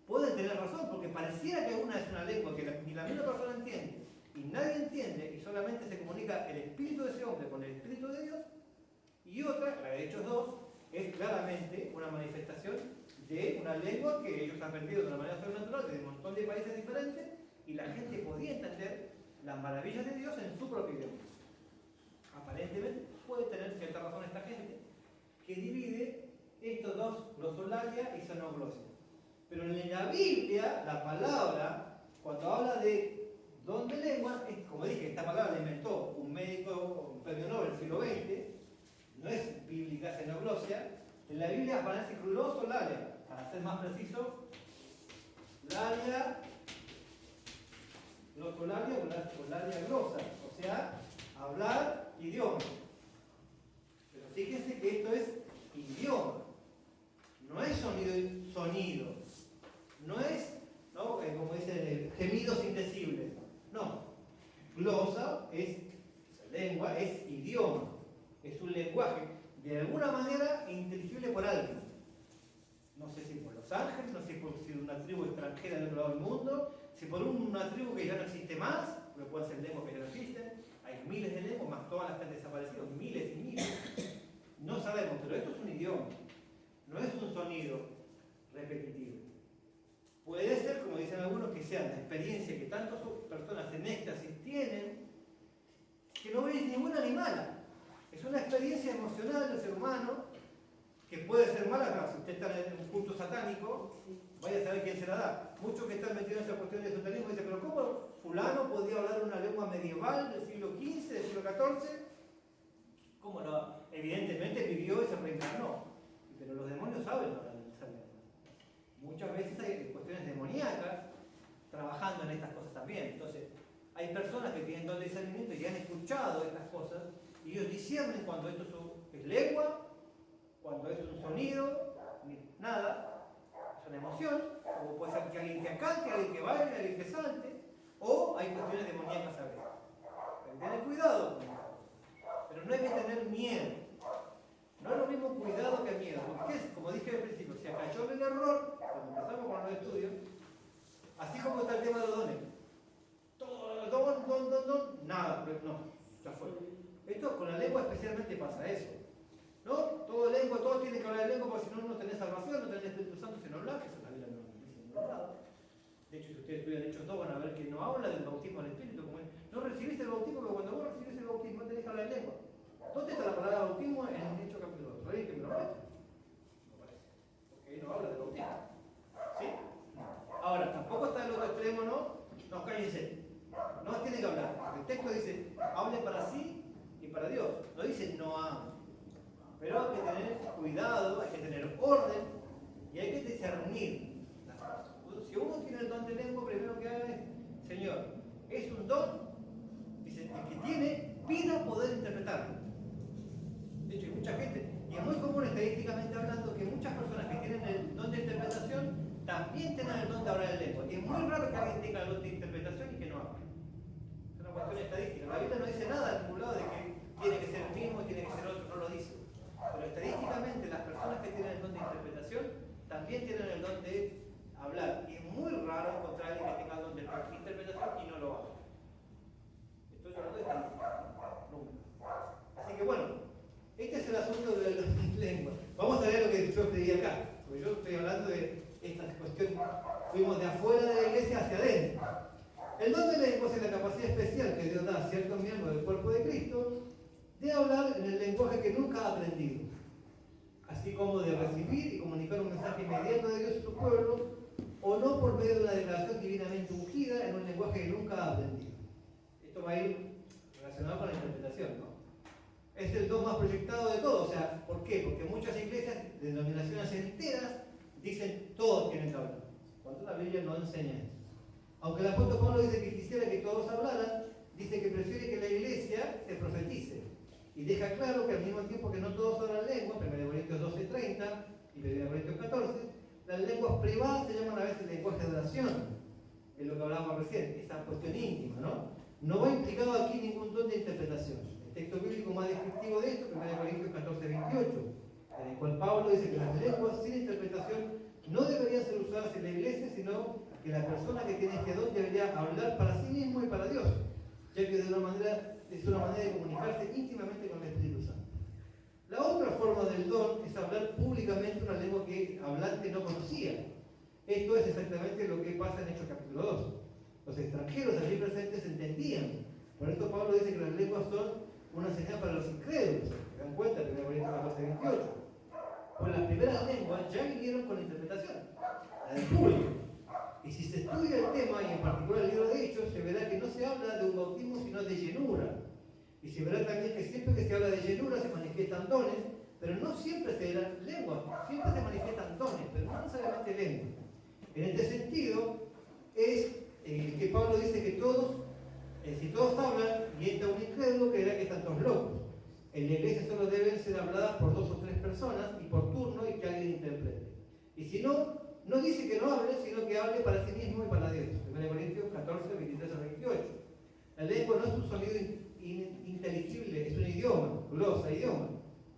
Pueden tener razón, porque pareciera que una es una lengua que ni la misma persona entiende, y nadie entiende, y solamente se comunica el espíritu de ese hombre con el espíritu de Dios, y otra, la de Hechos 2, es claramente una manifestación de una lengua que ellos han aprendido de una manera sobrenatural de un montón de países diferentes, y la gente podía entender las maravillas de Dios en su propio idioma. Aparentemente puede tener cierta razón esta gente que divide estos dos, glosolalia y xenoglosia. Pero en la Biblia, la palabra, cuando habla de don de lengua, como dije, esta palabra la inventó un médico, un premio Nobel del siglo XX, no es bíblica xenoglosia. En la Biblia aparece glosolalia, para ser más preciso, lalia, glosolalia o glosolalia glosa, o sea, hablar idioma. Pero fíjense que esto es idioma, no es sonido. No es, ¿no? Como dicen, gemidos indecibles. No. Glosa es lengua, es idioma. Es un lenguaje, de alguna manera, inteligible por alguien. No sé si por los ángeles, no sé si por una tribu extranjera del otro lado del mundo, si por una tribu que ya no existe más, porque pueden ser lenguas que ya no existen. Hay miles de lenguas, más todas las que han desaparecido, miles y miles. No sabemos, pero esto es un idioma. No es un sonido repetitivo. Puede ser, como dicen algunos, que sea la experiencia que tantas personas en éxtasis tienen, que no es ni buena ni mala. Es una experiencia emocional del ser humano, que puede ser mala, claro, si usted está en un culto satánico, vaya a saber quién se la da. Muchos que están metidos en esa cuestión de esoterismo dicen, pero ¿cómo fulano podía hablar una lengua medieval del siglo XV, del siglo XIV? ¿Cómo no? Evidentemente vivió y se reencarnó. Pero los demonios saben hablar en esa lengua. Muchas veces hay cuestiones demoníacas trabajando en estas cosas también. Entonces, hay personas que tienen don de discernimiento y han escuchado estas cosas y ellos disciernen cuando esto es lengua, cuando esto es un sonido, nada, es una emoción, o puede ser que alguien que cante, alguien que baile, alguien que salte, o hay cuestiones demoníacas a veces. Hay que tener cuidado con eso. Pero no hay que tener miedo. No es lo mismo cuidado que miedo, porque es, como dije al principio, se cayó en el error, cuando empezamos con los estudios, así como está el tema de los dones. Todo, don, nada, no, ya fue. Esto con la lengua especialmente pasa eso. ¿No? Todo lengua, todo tiene que hablar de lengua, porque si no, no tenés salvación, no tenés Espíritu Santo, si no hablas, que eso la Biblia no dice en ningún lado. De hecho, si ustedes estudian Hechos 2, van a ver que no habla del bautismo del Espíritu, como es. No recibiste el bautismo, pero cuando vos recibís el bautismo tenés que hablar en lengua. ¿Dónde está la palabra bautismo? En Hechos capítulo 2. ¿Alguien que me lo muestre? No parece. Porque ahí no habla de bautismo. ¿Sí? Ahora, tampoco está el otro extremo, ¿no? No, cállense. No tiene que hablar. El texto dice, hable para sí y para Dios. No dice no hable. Pero hay que tener cuidado, hay que tener orden y hay que discernir las cosas. Si uno tiene el don de lengua, primero que haga es, Señor, es un don, dice, el que tiene, pida poder interpretarlo. De hecho, hay mucha gente, y es muy común estadísticamente hablando, que muchas personas que tienen el don de interpretación también tienen el don de hablar en lengua. Y es muy raro que alguien tenga el don de interpretación y que no hable. Es una cuestión estadística. La Biblia no dice nada en ningún lado de que tiene que ser el mismo y tiene que ser otro, no lo dice. Pero estadísticamente las personas que tienen el don de interpretación también tienen el don de hablar. Y es muy raro encontrar a alguien que tenga el don de interpretación y no lo haga. Estoy hablando de estadística. Nunca. Así que bueno, el asunto de la lengua. Vamos a ver lo que yo pedí acá, porque yo estoy hablando de esta cuestión, fuimos de afuera de la iglesia hacia adentro. El don de lenguas es la capacidad especial que Dios da a ciertos miembros del cuerpo de Cristo de hablar en el lenguaje que nunca ha aprendido, así como de recibir y comunicar un mensaje inmediato de Dios a su pueblo, o no por medio de una declaración divinamente ungida en un lenguaje que nunca ha aprendido. Esto va a ir relacionado con la interpretación, ¿no? Es el don más proyectado de todos. O sea, ¿por qué? Porque muchas iglesias, denominaciones enteras, dicen todos tienen que hablar, cuando la Biblia no enseña eso. Aunque el apóstol Pablo dice que quisiera que todos hablaran, dice que prefiere que la iglesia se profetice. Y deja claro que al mismo tiempo que no todos hablan lengua, 1 Corintios 12:30 y 1 Corintios 14, las lenguas privadas se llaman a veces lenguaje de oración. Es lo que hablábamos recién, esa cuestión íntima, ¿no? No va implicado aquí ningún don de interpretación. El texto bíblico más descriptivo de esto, 1 Corintios 14:28, en el cual Pablo dice que las lenguas sin interpretación no deberían ser usadas en la iglesia, sino que la persona que tiene este don debería hablar para sí mismo y para Dios, ya que es una manera de comunicarse íntimamente con el Espíritu Santo. La otra forma del don es hablar públicamente una lengua que el hablante no conocía. Esto es exactamente lo que pasa en Hechos capítulo 2. Los extranjeros allí presentes entendían. Por esto Pablo dice que las lenguas son una señal para los incrédulos. ¿Se dan cuenta? 1 Corintios 14:28. Pues las primeras lenguas ya vinieron con la interpretación, la del público. Y si se estudia el tema, y en particular el libro de Hechos, se verá que no se habla de un bautismo, sino de llenura. Y se verá también que siempre que se habla de llenura se manifiestan dones, pero no siempre se dan lenguas, siempre se manifiestan dones, pero no necesariamente lenguas. En este sentido, es que Pablo dice que todos, si todos hablan, y entra un incrédulo, creerá que están todos locos. En la iglesia solo deben ser habladas por 2 o 3 personas y por turno y que alguien interprete. Y si no, no dice que no hable, sino que hable para sí mismo y para Dios. 1 Corintios 14, 23 a 28. La lengua no es un sonido inteligible, es un idioma, glosa, idioma.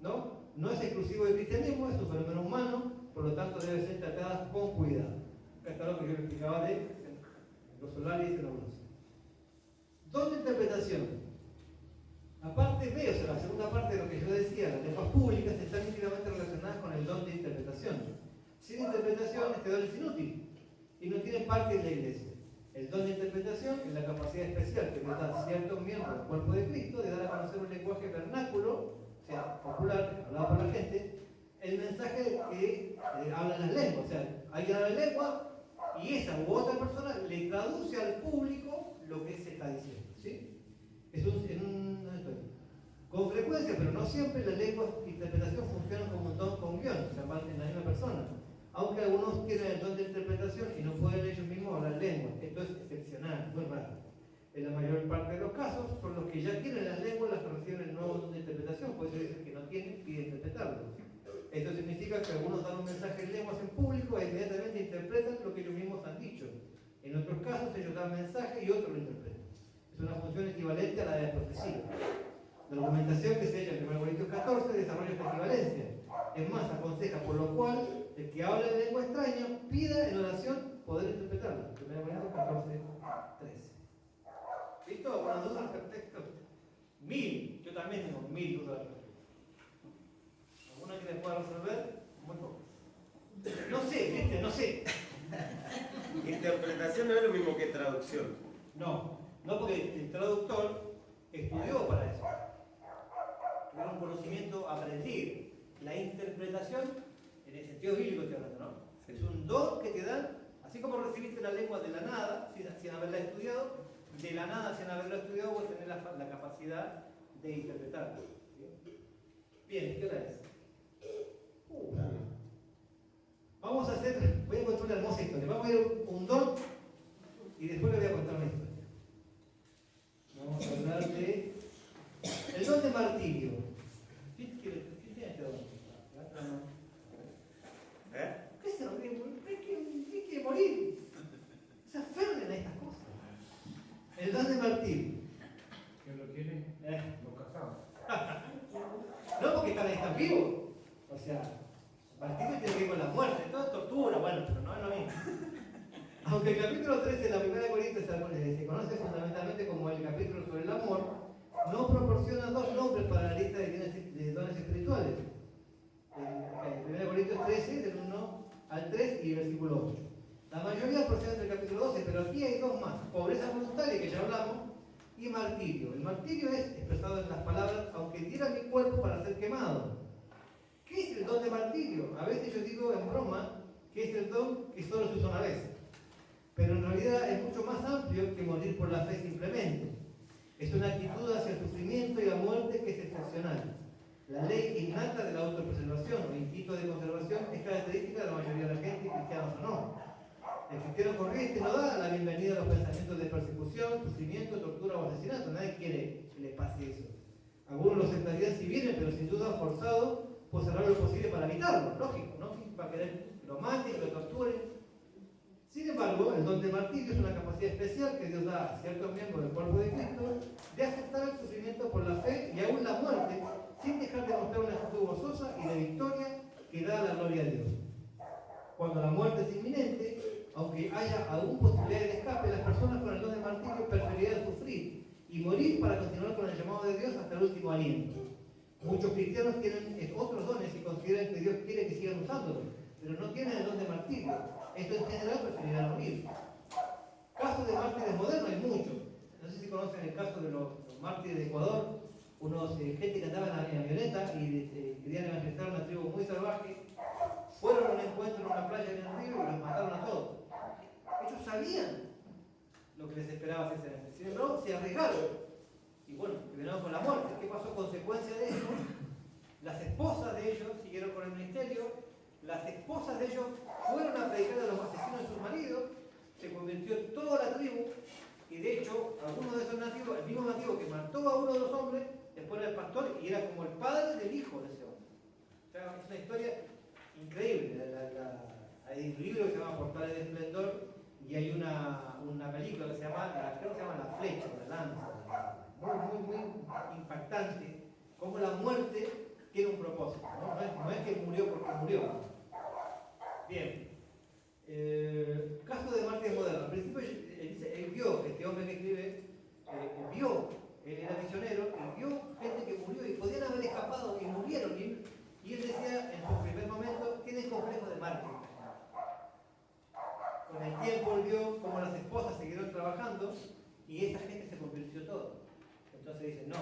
No es exclusivo del cristianismo, es un fenómeno humano, por lo tanto debe ser tratada con cuidado. Acá está lo que yo le explicaba de los solares y de la glosa. Don de interpretación. La parte B, o sea, la segunda parte de lo que yo decía, las lenguas públicas están íntimamente relacionadas con el don de interpretación. Sin interpretación, este don es inútil y no tiene parte en la iglesia. El don de interpretación es la capacidad especial que nos da ciertos miembros del cuerpo de Cristo de dar a conocer un lenguaje vernáculo, o sea, popular, hablado por la gente, el mensaje que hablan las lenguas. O sea, alguien habla lengua y esa u otra persona le traduce al público lo que se está diciendo. ¿Sí? Con frecuencia, pero no siempre, las lenguas de interpretación funcionan como un don con guión, o sea, en la misma persona. Aunque algunos tienen el don de interpretación y no pueden ellos mismos hablar lenguas. Esto es excepcional, muy raro. En la mayor parte de los casos, son los que ya tienen las lenguas las que reciben el nuevo don de interpretación, puede ser el que no tienen pide interpretarlo. Esto significa que algunos dan un mensaje en lenguas en público e inmediatamente interpretan lo que ellos mismos han dicho. En otros casos, ellos dan mensaje y otros lo interpretan. Es una función equivalente a la de la profecía. La documentación que se echa en 1 Corintios 14 desarrolla esta equivalencia. Es más, aconseja, por lo cual, el que habla en lengua extraña pida en oración poder interpretarla. 1 Corintios 14, 13. ¿Listo? ¿Alguna duda al respecto? 1000. Yo también tengo 1000 dudas al respecto. ¿Alguna que les pueda resolver? Muy poco. No sé, gente, no sé. Interpretación no es lo mismo que traducción. No porque el traductor estudió para eso. Tuvo un conocimiento aprendido. La interpretación, en el sentido bíblico estoy hablando, ¿no? Sí. Es un don que te dan, así como recibiste la lengua de la nada, sin haberla estudiado, de la nada sin haberla estudiado, vos tenés la capacidad de interpretarla. Bien, ¿qué hora es? Vamos a voy a contar una hermosa historia. Vamos a ver un don y después le voy a contar una historia. Vamos a hablar de el don de martirio. ¿Quién tiene este don? ¿Qué se lo quiere morir? Se aferren a estas cosas. El don de martirio. ¿Quién lo tiene? Los casados. No porque están vivos. O sea, martirio tiene que ver con la muerte, todo es tortura, bueno, pero no es lo mismo. Aunque el capítulo 13 de la 1 Corintios se conoce fundamentalmente como el capítulo sobre el amor, no proporciona 2 nombres para la lista de dones espirituales. 14, pero aquí hay dos más. Pobreza voluntaria, que ya hablamos, y martirio. El martirio es expresado en las palabras, aunque diera mi cuerpo para ser quemado. ¿Qué es el don de martirio? A veces yo digo en broma que es el don que solo se usa una vez. Pero en realidad es mucho más amplio que morir por la fe simplemente. Es una actitud hacia el sufrimiento y la muerte que es excepcional. La ley innata de la autopreservación o instinto de conservación es característica de la mayoría de la gente, cristianos o no. El cristiano corriente no da la bienvenida a los pensamientos de persecución, sufrimiento, tortura o asesinato. Nadie quiere que le pase eso. Algunos lo aceptarían si vienen, pero sin duda forzados por cerrar lo posible para evitarlo. Lógico, ¿no? Para querer que lo maten, que lo torturen. Sin embargo, el don de martirio es una capacidad especial que Dios da a ciertos miembros del cuerpo de Cristo de aceptar el sufrimiento por la fe y aún la muerte, sin dejar de mostrar una actitud gozosa y de victoria que da la gloria a Dios. Cuando la muerte es inminente, aunque haya aún posibilidad de escape, las personas con el don de martirio preferirán sufrir y morir para continuar con el llamado de Dios hasta el último aliento. Muchos cristianos tienen otros dones y consideran que Dios quiere que sigan usándolos, pero no tienen el don de martirio. Esto en general preferirán morir. Casos de mártires modernos hay muchos. No sé si conocen el caso de los mártires de Ecuador, unos gente que andaba en avioneta y querían evangelizar a una tribu muy salvaje. Fueron a un encuentro en una playa en el río y los mataron a todos. Ellos sabían lo que les esperaba sinceramente. Sin embargo, se arriesgaron. Y bueno, terminaron con la muerte. ¿Qué pasó? Consecuencia de eso, las esposas de ellos siguieron con el ministerio, las esposas de ellos fueron a predicar a los asesinos de sus maridos, se convirtió toda la tribu, y de hecho, algunos de esos nativos, el mismo nativo que mató a uno de los hombres, después era el pastor y era como el padre del hijo de ese hombre. O sea, es una historia increíble. Hay un libro que se llama Portales de Esplendor y hay una película que se llama, creo que se llama La Flecha, La Lanza. Muy impactante, como la muerte tiene un propósito, ¿no? No es que murió porque murió. Bien. Caso de mártires modernos. Al principio él vio, este hombre que escribe, él era misionero, y vio gente que murió y podían haber escapado y murieron. Y él decía en su primer momento, tiene complejo de mártir. Con el tiempo él vio cómo las esposas siguieron trabajando y esa gente se convirtió todo. Entonces dice, no,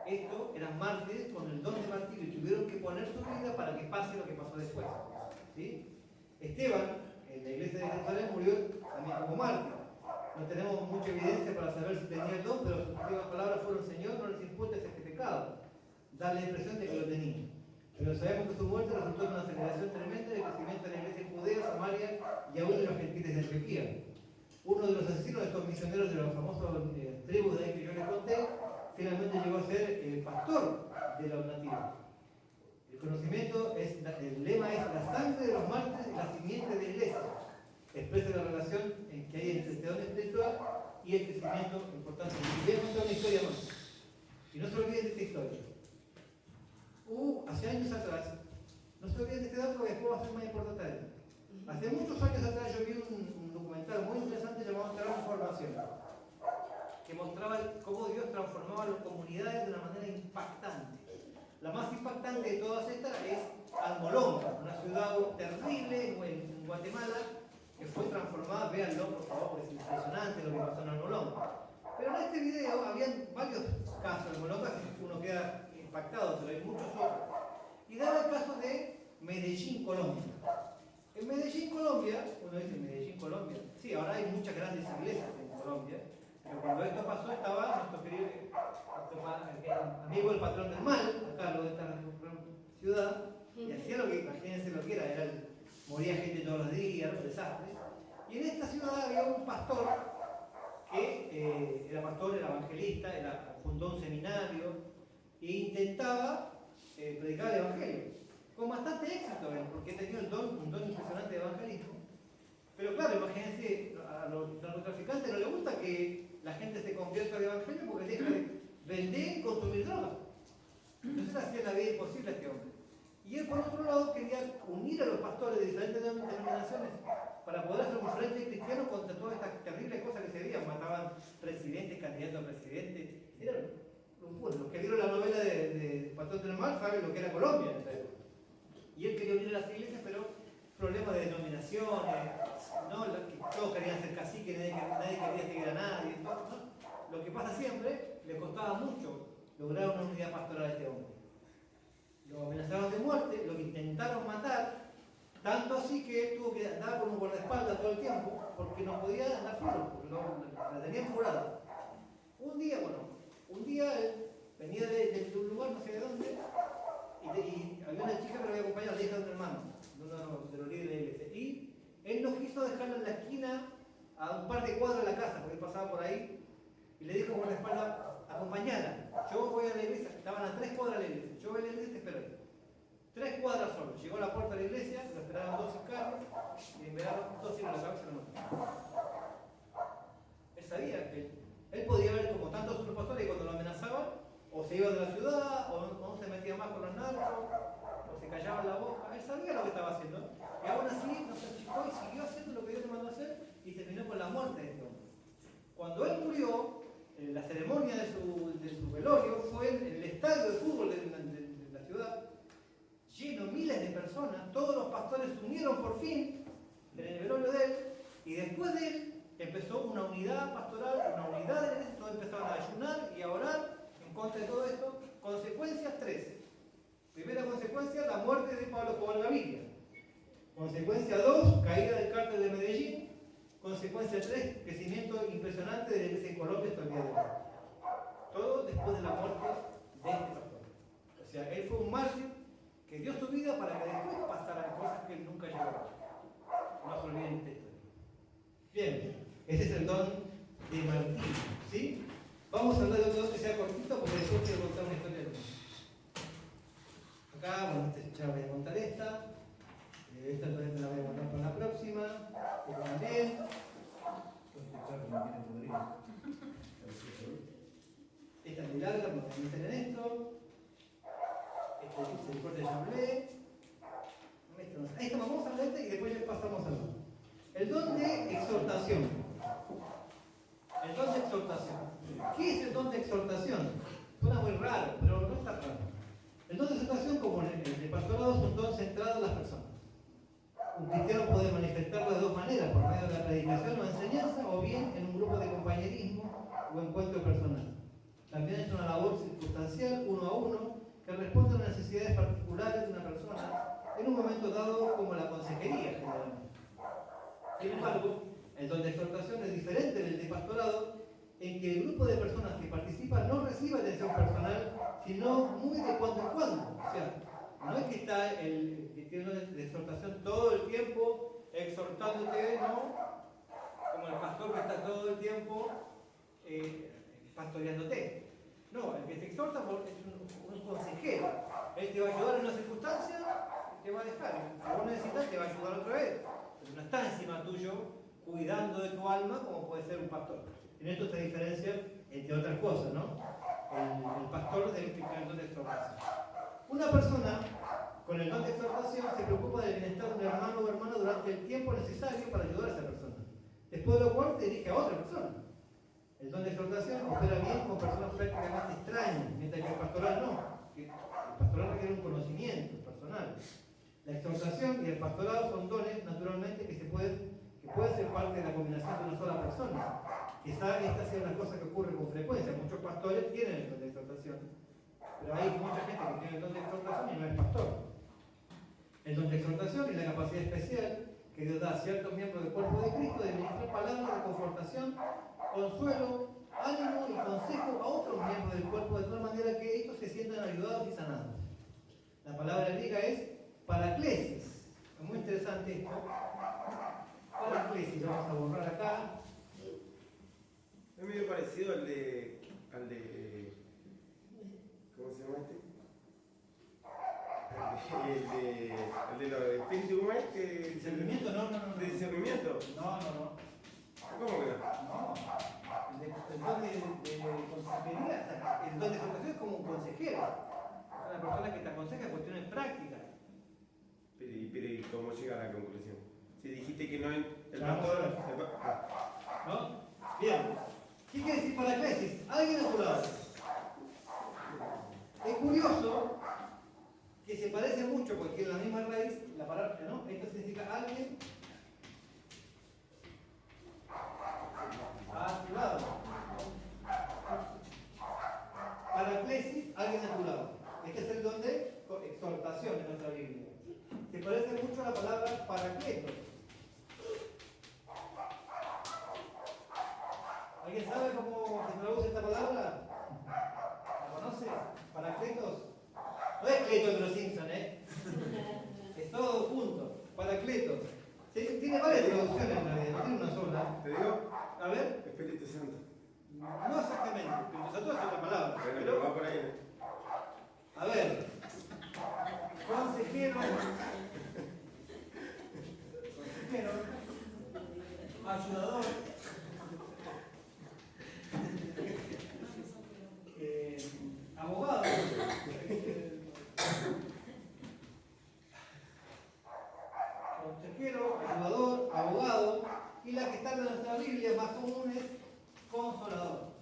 estos eran mártires con el don de martirio y tuvieron que poner su vida para que pase lo que pasó después. ¿Sí? Esteban, en la iglesia de Jerusalén, murió también como mártir. No tenemos mucha evidencia para saber si tenía el don, pero sus últimas palabras fueron: Señor, no les imputes este pecado. Da la impresión de que lo tenía. Pero sabemos que su muerte resultó en una aceleración tremenda del crecimiento de la iglesia en Judea, Samaria y aún de los gentiles de Antioquía. Uno de los asesinos de estos misioneros de los famosos tribus de ahí que yo les conté, finalmente llegó a ser el pastor de los nativos. El conocimiento, el lema es la sangre de los mártires y la simiente de la iglesia. Expresa la relación que hay entre este don espiritual y el crecimiento importante. Y voy a contar una historia más. Y no se olviden de esta historia. Hace años atrás, no se olviden de este dato porque después va a ser más importante. Hace muchos años atrás yo vi un documental muy interesante llamado Transformación, que mostraba cómo Dios transformaba las comunidades de una manera impactante. La más impactante de todas estas es Almolonga, una ciudad terrible en Guatemala, que fue transformada. Véanlo por favor, porque es impresionante lo que pasó en Almolonga. Pero en este video habían varios casos de Almolonga, que uno queda impactado, pero hay muchos otros. Y daba el caso de Medellín, Colombia. En Medellín, Colombia, uno dice Medellín, Colombia, sí, ahora hay muchas grandes iglesias en Colombia, pero cuando esto pasó estaba nuestro querido amigo el patrón del mal, acá lo de esta ciudad, y hacía lo que, imagínense lo que era, moría gente todos los días, un desastre. Y en esta ciudad había un pastor que era pastor, era evangelista, fundó un seminario e intentaba predicar el evangelio. Con bastante éxito, porque tenía un don impresionante de evangelismo. Pero claro, imagínense, a los narcotraficantes no les gusta que la gente se convierta al evangelio porque deja de vender y consumir drogas. Entonces hacía la vida imposible a este hombre. Y él, por otro lado, quería unir a los pastores de diferentes denominaciones para poder hacer un frente cristiano contra todas estas terribles cosas que se veían. Mataban presidentes, candidatos a presidente. Bueno, los que vieron la novela de Patrón del Mal saben lo que era Colombia en esa época. Y él quería unir a las iglesias, pero problemas de denominaciones, ¿no? Que todos querían ser caciques, nadie quería seguir a nadie, ¿no? Lo que pasa siempre, le costaba mucho lograr una unidad pastoral a este hombre. Lo amenazaron de muerte, lo intentaron matar, tanto así que tuvo que andar con un guardaespaldas todo el tiempo, porque no podía andar solo, porque la tenían curada. Un día él venía de un lugar, no sé de dónde, y había una chica que lo había acompañado, la hija de un hermano, de uno de los líderes de la iglesia. Y él no quiso dejarla en la esquina a un par de cuadras de la casa, porque él pasaba por ahí, y le dijo con la espalda, acompañala, yo voy a la iglesia, estaban a 3 cuadras de la iglesia, yo voy a la iglesia y te espero ahí. 3 cuadras solo, llegó a la puerta de la iglesia, lo esperaron 2 carros, y le enviaron 2 tiros en la cabeza y lo mataron. Él sabía que él podía ver como tantos otros pastores que cuando lo amenazaban, o se iba de la ciudad, o no se metía más con los narcos, o se callaba la boca. Él sabía lo que estaba haciendo. Y aún así no se achicó y siguió haciendo lo que Dios le mandó a hacer y terminó con la muerte de este hombre. Cuando él murió, la ceremonia de su velorio fue en el estadio de fútbol de la ciudad, lleno, miles de personas. Todos los pastores se unieron por fin en el velorio de él, y después de él empezó una unidad pastoral, una unidad de la iglesia. Todos empezaron a ayunar y a orar en contra de todo esto. Consecuencias 3. Primera consecuencia, la muerte de Pablo Escobar Gaviria. Consecuencia 2, caída del cártel de Medellín. Consecuencia 3, crecimiento impresionante de la iglesia en Colombia hasta el día de hoy. Todo después de la muerte de este pastor. O sea, él fue un mártir que dio su vida para que después pasaran cosas que él nunca llegó a ver. No se olviden esta historia. Bien, ese es el don de Martín, ¿sí? Vamos a hablar de otro don que sea cortito, porque después quiero contar una historia de él. Acá, bueno, ya voy a contar esta. Esta entonces me la voy a contar para la próxima. Que también. Esta es muy larga, porque me dicen en esto. Este es el corte de Chamblé. Esto vamos a hablar de este y después ya pasamos al don. El don de exhortación. El don de exhortación. ¿Qué es el don de exhortación? Suena muy raro, pero no está raro. El don de exhortación, como en el pastorado, es un don centrado en las personas. Un cristiano puede manifestarlo de dos maneras, por medio de la predicación o enseñanza, o bien en un grupo de compañerismo o encuentro personal. También es una labor circunstancial, uno a uno, que responde a las necesidades particulares de una persona en un momento dado, como la consejería generalmente. Sin embargo, el don de exhortación es diferente del de pastorado, en que el grupo de personas que participan no recibe atención personal, sino muy de cuando en cuando. O sea, no es que está el que tiene una de exhortación todo el tiempo exhortándote, ¿no? Como el pastor que está todo el tiempo pastoreándote. No, el que te exhorta es un consejero. Él te va a ayudar en una circunstancia y te va a dejar. Si vos necesitas, te va a ayudar otra vez. Pero no está encima tuyo cuidando de tu alma como puede ser un pastor. En esto se diferencia entre otras cosas, ¿no? El pastor debe implicar el don de exhortación. Una persona con el don de exhortación se preocupa del bienestar de un hermano o hermana durante el tiempo necesario para ayudar a esa persona. Después de lo cual se dirige a otra persona. El don de exhortación opera bien con personas prácticamente extrañas, mientras que el pastoral no. El pastoral requiere un conocimiento personal. La exhortación y el pastorado son dones, naturalmente, que pueden ser parte de la combinación de una sola persona. Quizá esta sea una cosa que ocurre con frecuencia. Muchos pastores tienen el don de exhortación, pero hay mucha gente que tiene el don de exhortación y no es pastor. El don de exhortación es la capacidad especial que Dios da a ciertos miembros del cuerpo de Cristo de ministrar palabras de confortación, consuelo, ánimo y consejo a otros miembros del cuerpo, de tal manera que estos se sientan ayudados y sanados. La palabra griega es paraclesis. Es muy interesante esto. Paraclesis, vamos a borrar acá. Es medio parecido al de ¿cómo se llama este? El de los espíritus, ¿cómo es? ¿Discernimiento? No. ¿De discernimiento? No. ¿Cómo que no? No. El don de consejería, el don de exhortación es como un consejero. Es una persona que te aconseja cuestiones prácticas. Pero ¿y cómo llega a la conclusión? Si dijiste que no es el Vamos a ver. ¿No? Bien. ¿Qué quiere decir paraclesis? Alguien a tu lado. Es curioso que se parece mucho porque tiene la misma raíz, la palabra, ¿no? Esto significa alguien a tu lado. Paraclesis, alguien a tu lado. Este es el don de exhortación en nuestra Biblia. Se parece mucho a la palabra paracletos. ¿Alguien sabe cómo se traduce esta palabra? ¿La conoce? Paracletos. No es Cleto de los Simpsons, ¿eh? Es todo junto. Paracletos. Tiene varias traducciones en realidad, no tiene una sola. ¿Te digo? A ver. Espíritu Santo. No exactamente. Espíritu Santo es otra palabra. Bueno, Pero, pero va por ahí. a ver. Consejero. Consejero. Ayudador. Abogado. Consejero, ayudador, abogado. Y la que está en nuestra Biblia más común es consolador.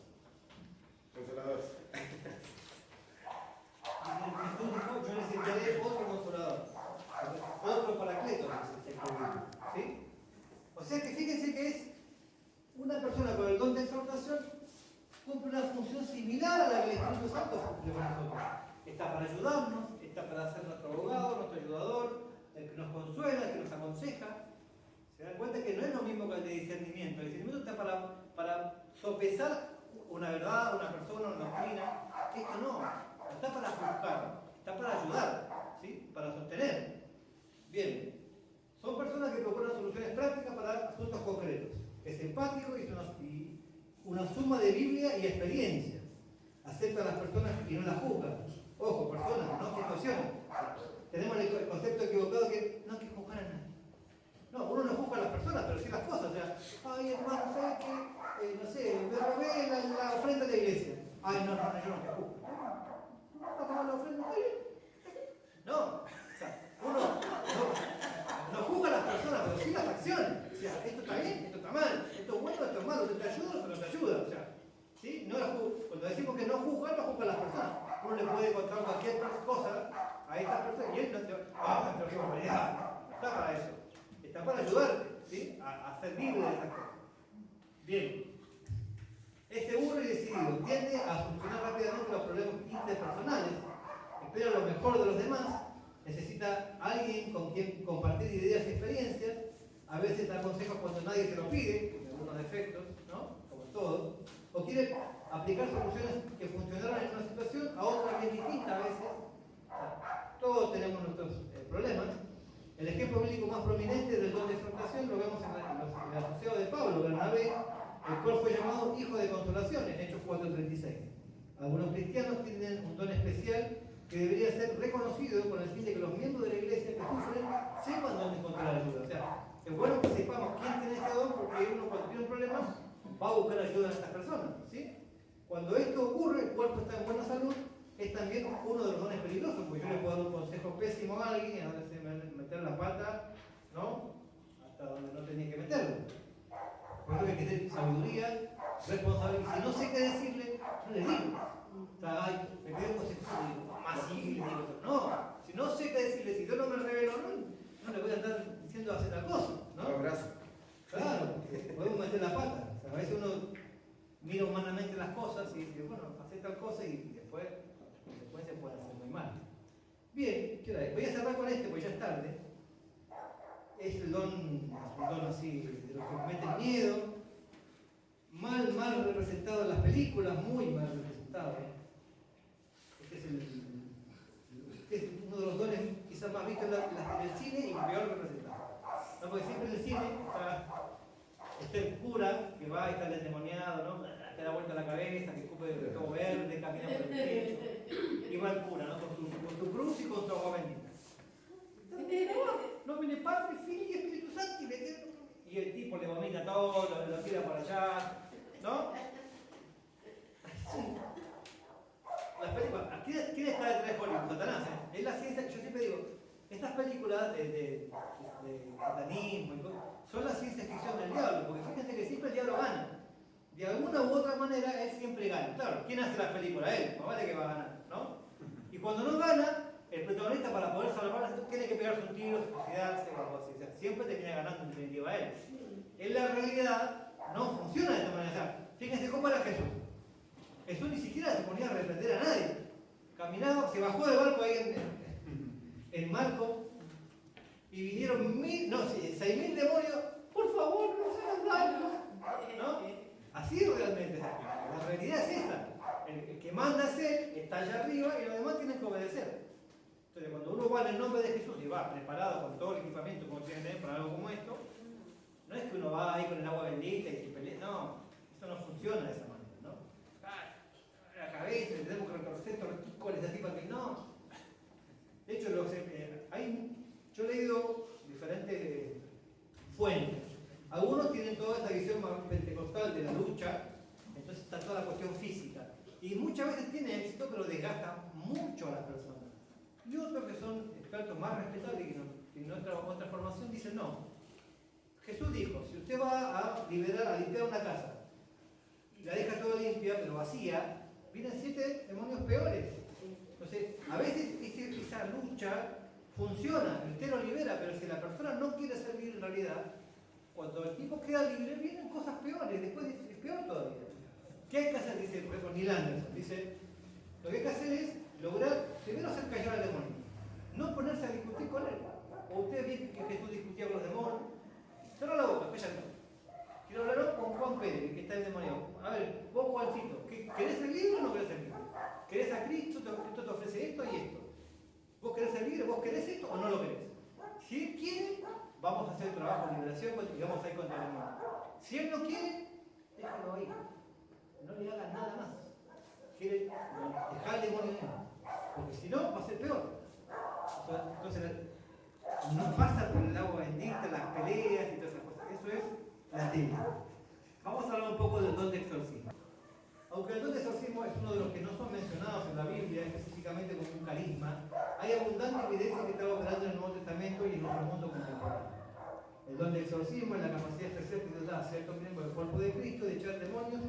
Consolador. Jesús dijo, yo les enviaré otro consolador. Otro paracleto, ¿sí? O sea que fíjense que es una persona con el don de exhortación cumple una función similar a la que el Espíritu Santo cumple con nosotros. Está para ayudarnos, está para ser nuestro abogado, nuestro ayudador, el que nos consuela, el que nos aconseja. Se dan cuenta que no es lo mismo que el de discernimiento. El discernimiento está para sopesar una verdad, una persona, una doctrina. Esto no, está para juzgar, está para ayudar, ¿sí? Para sostener. Bien, son personas que proponen soluciones prácticas para asuntos concretos. Es empático y una suma de Biblia y experiencia. Acepta a las personas y no las juzga. Ojo, personas, no situaciones. Tenemos el concepto equivocado que no hay que juzgar a nadie. No, uno no juzga a las personas, pero sí las cosas. O sea, ay hermano, ¿sabes qué? No sé, me robé la ofrenda de la iglesia. Ay, no, hermano, yo no te juzgo. ¿No vas a tomar la ofrenda? ¿Está bien? No, o sea, uno no juzga a las personas, pero sí las acciones. O sea, esto está bien, esto está mal, esto es bueno, esto es malo, esto te ayuda, esto no te ayuda. O sea, ¿sí? No cuando decimos que no juzga a las personas. Uno le puede contar cualquier cosa a estas personas y él no te va, pero qué barbaridad. No está para eso. Está para ayudarte, ¿sí? A ser libre de esas cosas. Bien. Es seguro y decidido. Tiende a solucionar rápidamente los problemas interpersonales. Espera lo mejor de los demás. Necesita alguien con quien compartir ideas y experiencias. A veces da consejos cuando nadie se lo pide, con algunos defectos, ¿no? Como todos. O quiere aplicar soluciones que funcionaron en una situación a otra bien distinta a veces. O sea, todos tenemos nuestros problemas. El ejemplo bíblico más prominente del don de exhortación lo vemos en el asociado de Pablo, Bernabé, el cual fue llamado hijo de consolación en Hechos 4:36. Algunos cristianos tienen un don especial que debería ser reconocido con el fin de que los miembros de la iglesia que sufren sepan dónde encontrar ayuda. O sea, es bueno que sepamos quién tiene este don porque uno cuando tiene un problema va a buscar ayuda a estas personas, ¿sí? Cuando esto ocurre, el cuerpo está en buena salud, es también uno de los dones peligrosos, porque yo le puedo dar un consejo pésimo a alguien y a veces meter la pata, ¿no? Hasta donde no tenía que meterlo. Por eso hay que tener sabiduría, responsabilidad. Si no sé qué decirle, no le digo. O sea, ay, me pido un consejo, digo, más sí, le digo, no. Si no sé qué decirle, si yo no me revelo, no le voy a estar diciendo hacer tal cosa, ¿no? Un abrazo. Claro, podemos meter la pata. O sea, a veces uno mira humanamente las cosas y dice, bueno, hace tal cosa y después las consecuencias pueden ser muy malas. Bien, ¿qué hora es? Voy a cerrar con este porque ya es tarde. Es el don así, de los que meten miedo, mal representado en las películas, muy mal representado. Este es uno de los dones quizás más vistos en el cine y peor representado. No, porque siempre en el cine está el cura que va y está el endemoniado, ¿no? Que da vuelta la cabeza, que escupe de todo verde, camina por el techo. Y va el cura, ¿no? Con su cruz y con su agua bendita. No viene Padre, Hijo y Espíritu Santo y el tipo le vomita todo, lo tira por allá, ¿no? Las películas, ¿quién está detrás de Hollywood? Satanás, ¿eh? Es la ciencia, yo siempre digo, estas películas de satanismo y cosas, son la ciencia ficción del diablo, porque fíjense que siempre el diablo gana. De alguna u otra manera, él siempre gana. Claro, ¿quién hace las películas? Él, más vale que va a ganar, ¿no? Y cuando no gana, el protagonista para poder salvar tiene que pegarse un tiro, suicidarse o algo así. O sea, siempre termina ganando en definitiva él. En la realidad no funciona de esta manera. O sea, fíjense cómo era Jesús. Jesús ni siquiera se ponía a reprender a nadie. Caminaba, se bajó del barco ahí en Marcos y vinieron 6.000 demonios. Por favor, no se hagan daño. ¿No? Así realmente. La realidad es esta. El que manda es él, está allá arriba y los demás tienen que obedecer. Entonces, cuando uno va en el nombre de Jesús y va preparado con todo el equipamiento como tiene que tener para algo como esto, no es que uno va ahí con el agua bendita y se pelea. No, eso no funciona de esa manera, ¿no? La cabeza, tenemos que retorcer tortícolis así para que no. De hecho, yo he leído diferentes fuentes. Algunos tienen toda esta visión más pentecostal de la lucha, entonces está toda la cuestión física. Y muchas veces tiene éxito, pero desgasta mucho a las personas. Y otros que son expertos más respetables y en otra formación dicen no. Jesús dijo, si usted va a limpiar una casa y la deja toda limpia pero vacía, vienen 7 demonios peores. Entonces, a veces esa lucha funciona, usted lo libera, pero si la persona no quiere ser libre en realidad, cuando el tipo queda libre vienen cosas peores, después es peor todavía. ¿Qué hay que hacer? Dice, por ejemplo, Neil Anderson, dice, lo que hay que hacer es lograr, primero hacer callar al demonio, no ponerse a discutir con él. O ustedes ven que Jesús discutía con los demonios, cerrá la boca, cállate. Quiero hablar con Juan Pérez, que está endemoniado. A ver, vos Juancito, ¿querés ser libre o no querés ser libre? ¿Querés a Cristo? Cristo te ofrece esto y esto. ¿Vos querés ser libre? ¿Vos querés esto o no lo querés? Si él quiere, vamos a hacer el trabajo de liberación y vamos a ir contra el demonio. Si él no quiere, déjalo ahí. No le hagas nada más. Quiere dejar el demonio ahí. Porque si no, va a ser peor. Entonces, no pasa por el agua bendita, las peleas y todas esas cosas. Eso es la técnica. Vamos a hablar un poco del don de exorcismo. Aunque el don de exorcismo es uno de los que no son mencionados en la Biblia, específicamente como un carisma, hay abundante evidencia que está operando en el Nuevo Testamento y en nuestro mundo contemporáneo. El don de exorcismo es la capacidad especial que Dios da a ciertos miembros del cuerpo de Cristo de echar demonios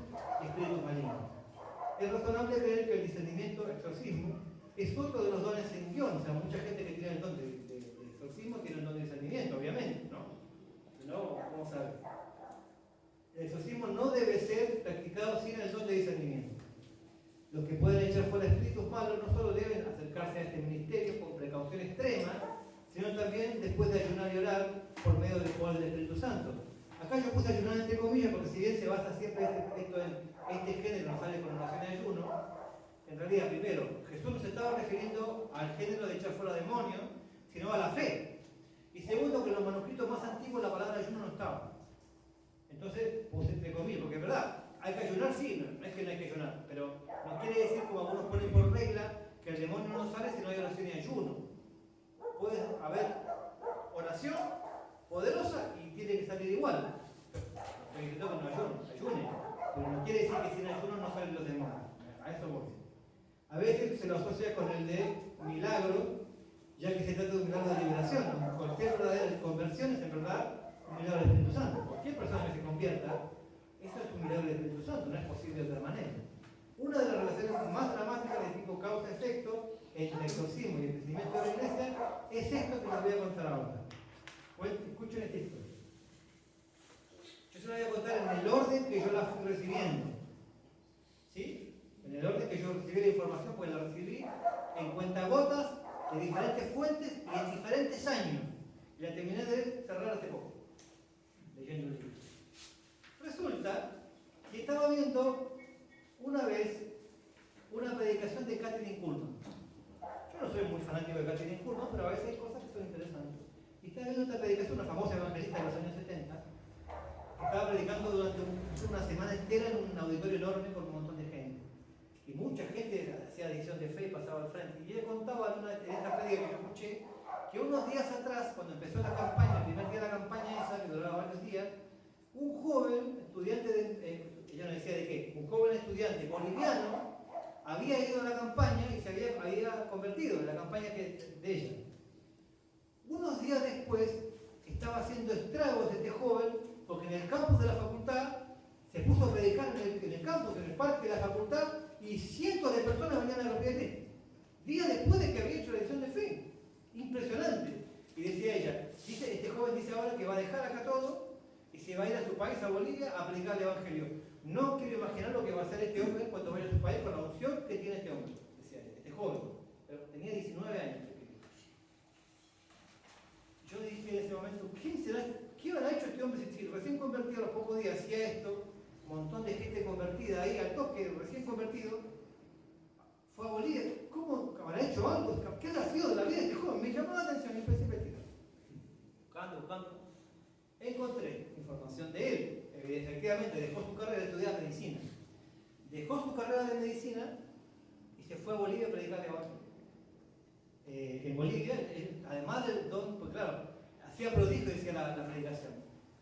y espíritus malignos. Es razonable creer que el discernimiento exorcismo es otro de los dones en guión. O sea, mucha gente que tiene el don de exorcismo tiene el don de discernimiento, obviamente, ¿no? Si no, vamos a ver. El exorcismo no debe ser practicado sin el don de discernimiento. Los que pueden echar fuera espíritus malos no solo deben acercarse a este ministerio con precaución extrema, sino también después de ayunar y orar por medio del poder del Espíritu Santo. Acá yo puse ayunar entre comillas porque si bien se basa siempre este género, nos sale con oración y ayuno, en realidad, primero, Jesús no se estaba refiriendo al género de echar fuera demonios, sino a la fe. Y segundo, que en los manuscritos más antiguos la palabra ayuno no estaba. Entonces, puse entre comillas, porque es verdad, hay que ayunar, sí, no es que no hay que ayunar, pero no quiere decir, como algunos ponen por regla, que el demonio no sale si no hay oración y ayuno. Puede haber oración poderosa y tiene que salir igual. Estoy diciendo que no ayune, pero no quiere decir que sin ayuno no salen los demonios. A eso voy. A veces se lo asocia con el de milagro, ya que se trata de un milagro de liberación. Cualquier verdadera conversión es en verdad un milagro del Espíritu Santo. Cualquier persona que se convierta, eso es un milagro del Espíritu Santo, no es posible de otra manera. Una de las relaciones más dramáticas de tipo causa-efecto entre el exorcismo y el crecimiento de la iglesia es esto que les voy a contar ahora. Escuchen esta historia. Yo se la voy a contar en el orden que yo la fui recibiendo. ¿Sí? En el orden que yo recibí la información, pues la recibí en cuentagotas de diferentes fuentes y en diferentes años. Y la terminé de cerrar hace poco, leyendo el libro. Resulta que estaba viendo una vez una predicación de Kathryn Kuhlman. Yo no soy muy fanático de Kathryn Kuhlman, pero a veces hay cosas que son interesantes. Y estaba viendo esta predicación, una famosa evangelista de los años 70, que estaba predicando durante una semana entera en un auditorio enorme con un montón de gente. Y mucha gente hacía adicción de fe y pasaba al frente. Y ella contaba en una de estas prédicas que yo escuché, que unos días atrás, cuando empezó la campaña, el primer día de la campaña esa, que duraba varios días, un joven estudiante ella no decía de qué, un joven estudiante boliviano había ido a la campaña y se había convertido en la campaña de ella. Unos días después estaba haciendo estragos este joven porque en el campus de la facultad se puso a predicar en el campus, en el parque de la facultad, y cientos de personas venían a arrepentirse. Días después de que había hecho la elección de fe. se va a ir a su país, a Bolivia, a predicar el Evangelio. No quiero imaginar lo que va a hacer este hombre cuando vaya a su país con la unción que tiene este hombre, decía este joven. Pero tenía 19 años. Yo dije en ese momento, ¿qué habrá hecho este hombre si recién convertido a los pocos días hacía esto? Un montón de gente convertida ahí al toque, recién convertido. Fue a Bolivia. ¿Cómo habrá hecho algo? ¿Qué habrá sido de la vida de este joven? Me llamó la atención y empecé a investigar. Buscando. Encontré información de él. Efectivamente, dejó su carrera de estudiar medicina. Dejó su carrera de medicina y se fue a Bolivia a predicar el Evangelio. En Bolivia, además del don, pues claro, hacía prodigio, decía la predicación.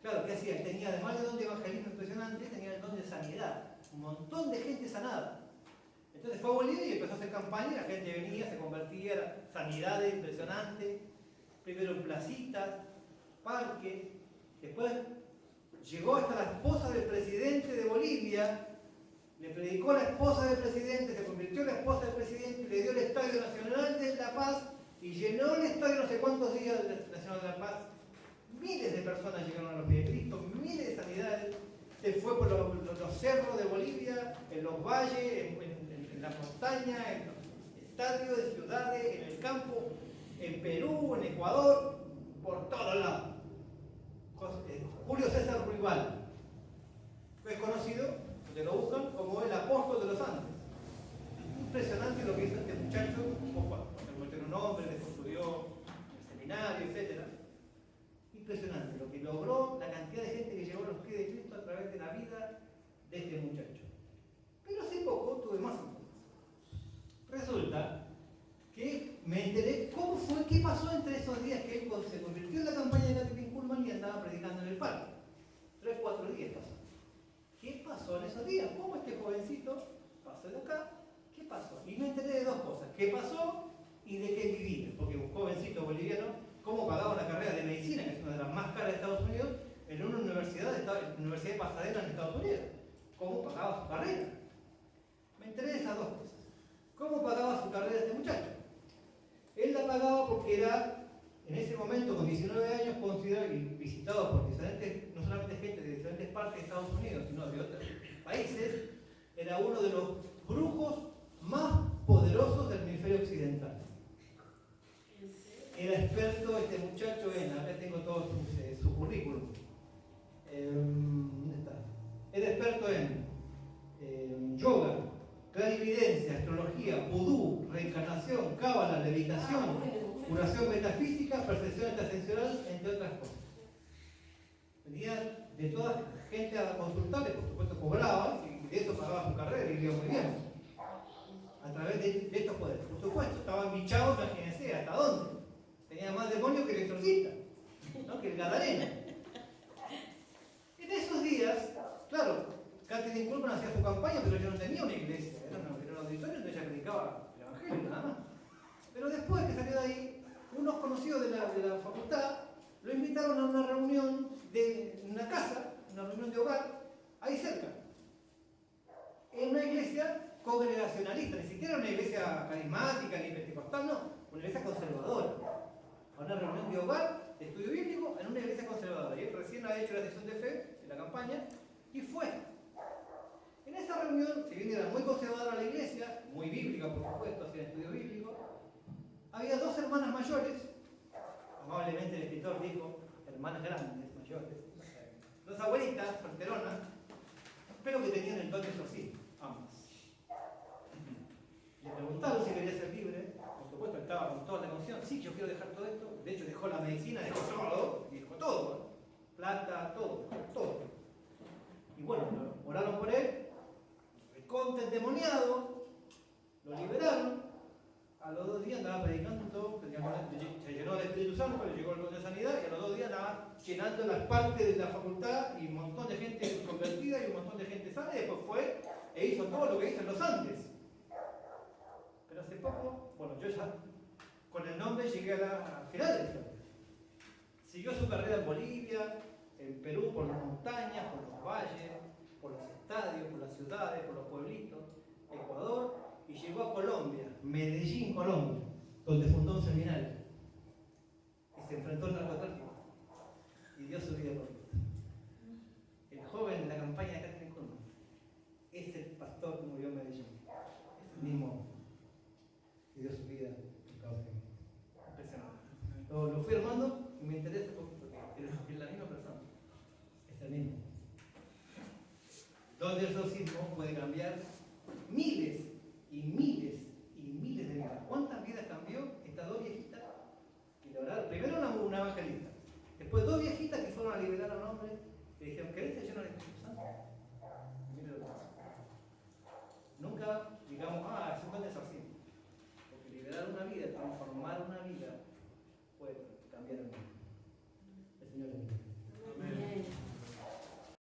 Claro, ¿qué hacía? Él tenía, además del don de evangelismo impresionante, tenía el don de sanidad. Un montón de gente sanada. Entonces fue a Bolivia y empezó a hacer campaña, la gente venía, se convertía, era sanidades impresionantes, primero en placitas, parques, después llegó hasta la esposa del presidente de Bolivia, le predicó a la esposa del presidente, se convirtió en la esposa del presidente, le dio el Estadio Nacional de La Paz y llenó el estadio no sé cuántos días del Nacional de La Paz. Miles de personas llegaron a los pies de Cristo, miles de sanidades. Se fue por los cerros de Bolivia, en los valles, en la montaña, en los estadios de ciudades, en el campo, en Perú, en Ecuador, por todos lados. Julio César Ruibal es conocido, que lo buscan, como el apóstol de los Andes. Impresionante lo que hizo este muchacho, se convirtió en un hombre, después estudió en el seminario, etc. Impresionante lo que logró, la cantidad de gente que llegó a los pies de Cristo a través de la vida de este muchacho. Pero hace poco tuve más información. Resulta que me enteré cómo fue, qué pasó entre esos días que él se convirtió en la campaña de Kathryn Kuhlman y andaba predicando en el parque. 3-4 días pasó. ¿Qué pasó en esos días? ¿Cómo este jovencito pasó de acá? ¿Qué pasó? Y me enteré de dos cosas. ¿Qué pasó y de qué vivía? Porque un jovencito boliviano, ¿cómo pagaba una carrera de medicina, que es una de las más caras de Estados Unidos, en una universidad de Pasadena en Estados Unidos? ¿Cómo pagaba su carrera? Me enteré de esas dos cosas. ¿Cómo pagaba su carrera este muchacho? Él la pagaba porque era, en ese momento, con 19 años, considerado y visitado por diferentes, no solamente gente de diferentes partes de Estados Unidos, sino de otros países, era uno de los brujos más poderosos del hemisferio occidental. Era experto este muchacho acá tengo todo su currículum. ¿Dónde está? Era experto en yoga, clarividencia, astrología, vudú, reencarnación, cábala, levitación, curación metafísica, percepción extrasensorial, entre otras cosas. Venía de toda gente a consultarle, por supuesto cobraba, y de eso pagaba su carrera y vivía muy bien. A través de estos poderes. Por supuesto, estaba embichado, imagínense, ¿hasta dónde? Tenía más demonio que el exorcista, ¿no? Que el gadareno. En esos días, claro, Kathryn Kuhlman hacía su campaña, pero ella no tenía una iglesia, era un auditorio donde ella predicaba el Evangelio, nada más. Pero después que salió de ahí, unos conocidos de la facultad lo invitaron a una reunión de una casa, una reunión de hogar, ahí cerca. En una iglesia congregacionalista, ni siquiera una iglesia carismática ni pentecostal, no, una iglesia conservadora. A una reunión de hogar, de estudio bíblico, en una iglesia conservadora. Y él recién había hecho la sesión de fe, de la campaña, y fue. En esa reunión, si bien era muy conservadora la iglesia, muy bíblica por supuesto, hacía estudio bíblico, había dos hermanas mayores, amablemente el escritor dijo, hermanas grandes, mayores, dos abuelitas, solteronas, pero que tenían el don de exorcismo, ambas. Le preguntaron si quería ser libre, por supuesto estaba con toda la emoción, sí, yo quiero dejar todo esto, de hecho dejó la medicina, dejó todo, y dejó todo, plata, todo. Y bueno, oraron por él, recontra endemoniado, lo liberaron. A los 2 días andaba predicando, se llenó del Espíritu Santo, le llegó el don de sanidad y a los 2 días andaba llenando las partes de la facultad y un montón de gente convertida y un montón de gente sana y después fue e hizo todo lo que hizo en los Andes. Pero hace poco, bueno, yo ya con el nombre llegué al final de la historia. Siguió su carrera en Bolivia, en Perú, por las montañas, por los valles, por los estadios, por las ciudades, por los pueblitos, Ecuador, y llegó a Colombia, Medellín, Colombia, donde fundó un seminario. Y se enfrentó al narcotráfico. Y dio su vida por Cristo. lo fui armando y me interesa porque es la misma persona. Es el mismo. Donde el exorcismo puede cambiar miles y miles y miles de vidas. ¿Cuántas vidas cambió estas dos viejitas? Y la verdad, primero una evangelista, después dos viejitas que fueron a liberar a un hombre y dijeron, ¿querés ser lleno del Espíritu Santo? Mire lo que pasa. Nunca digamos,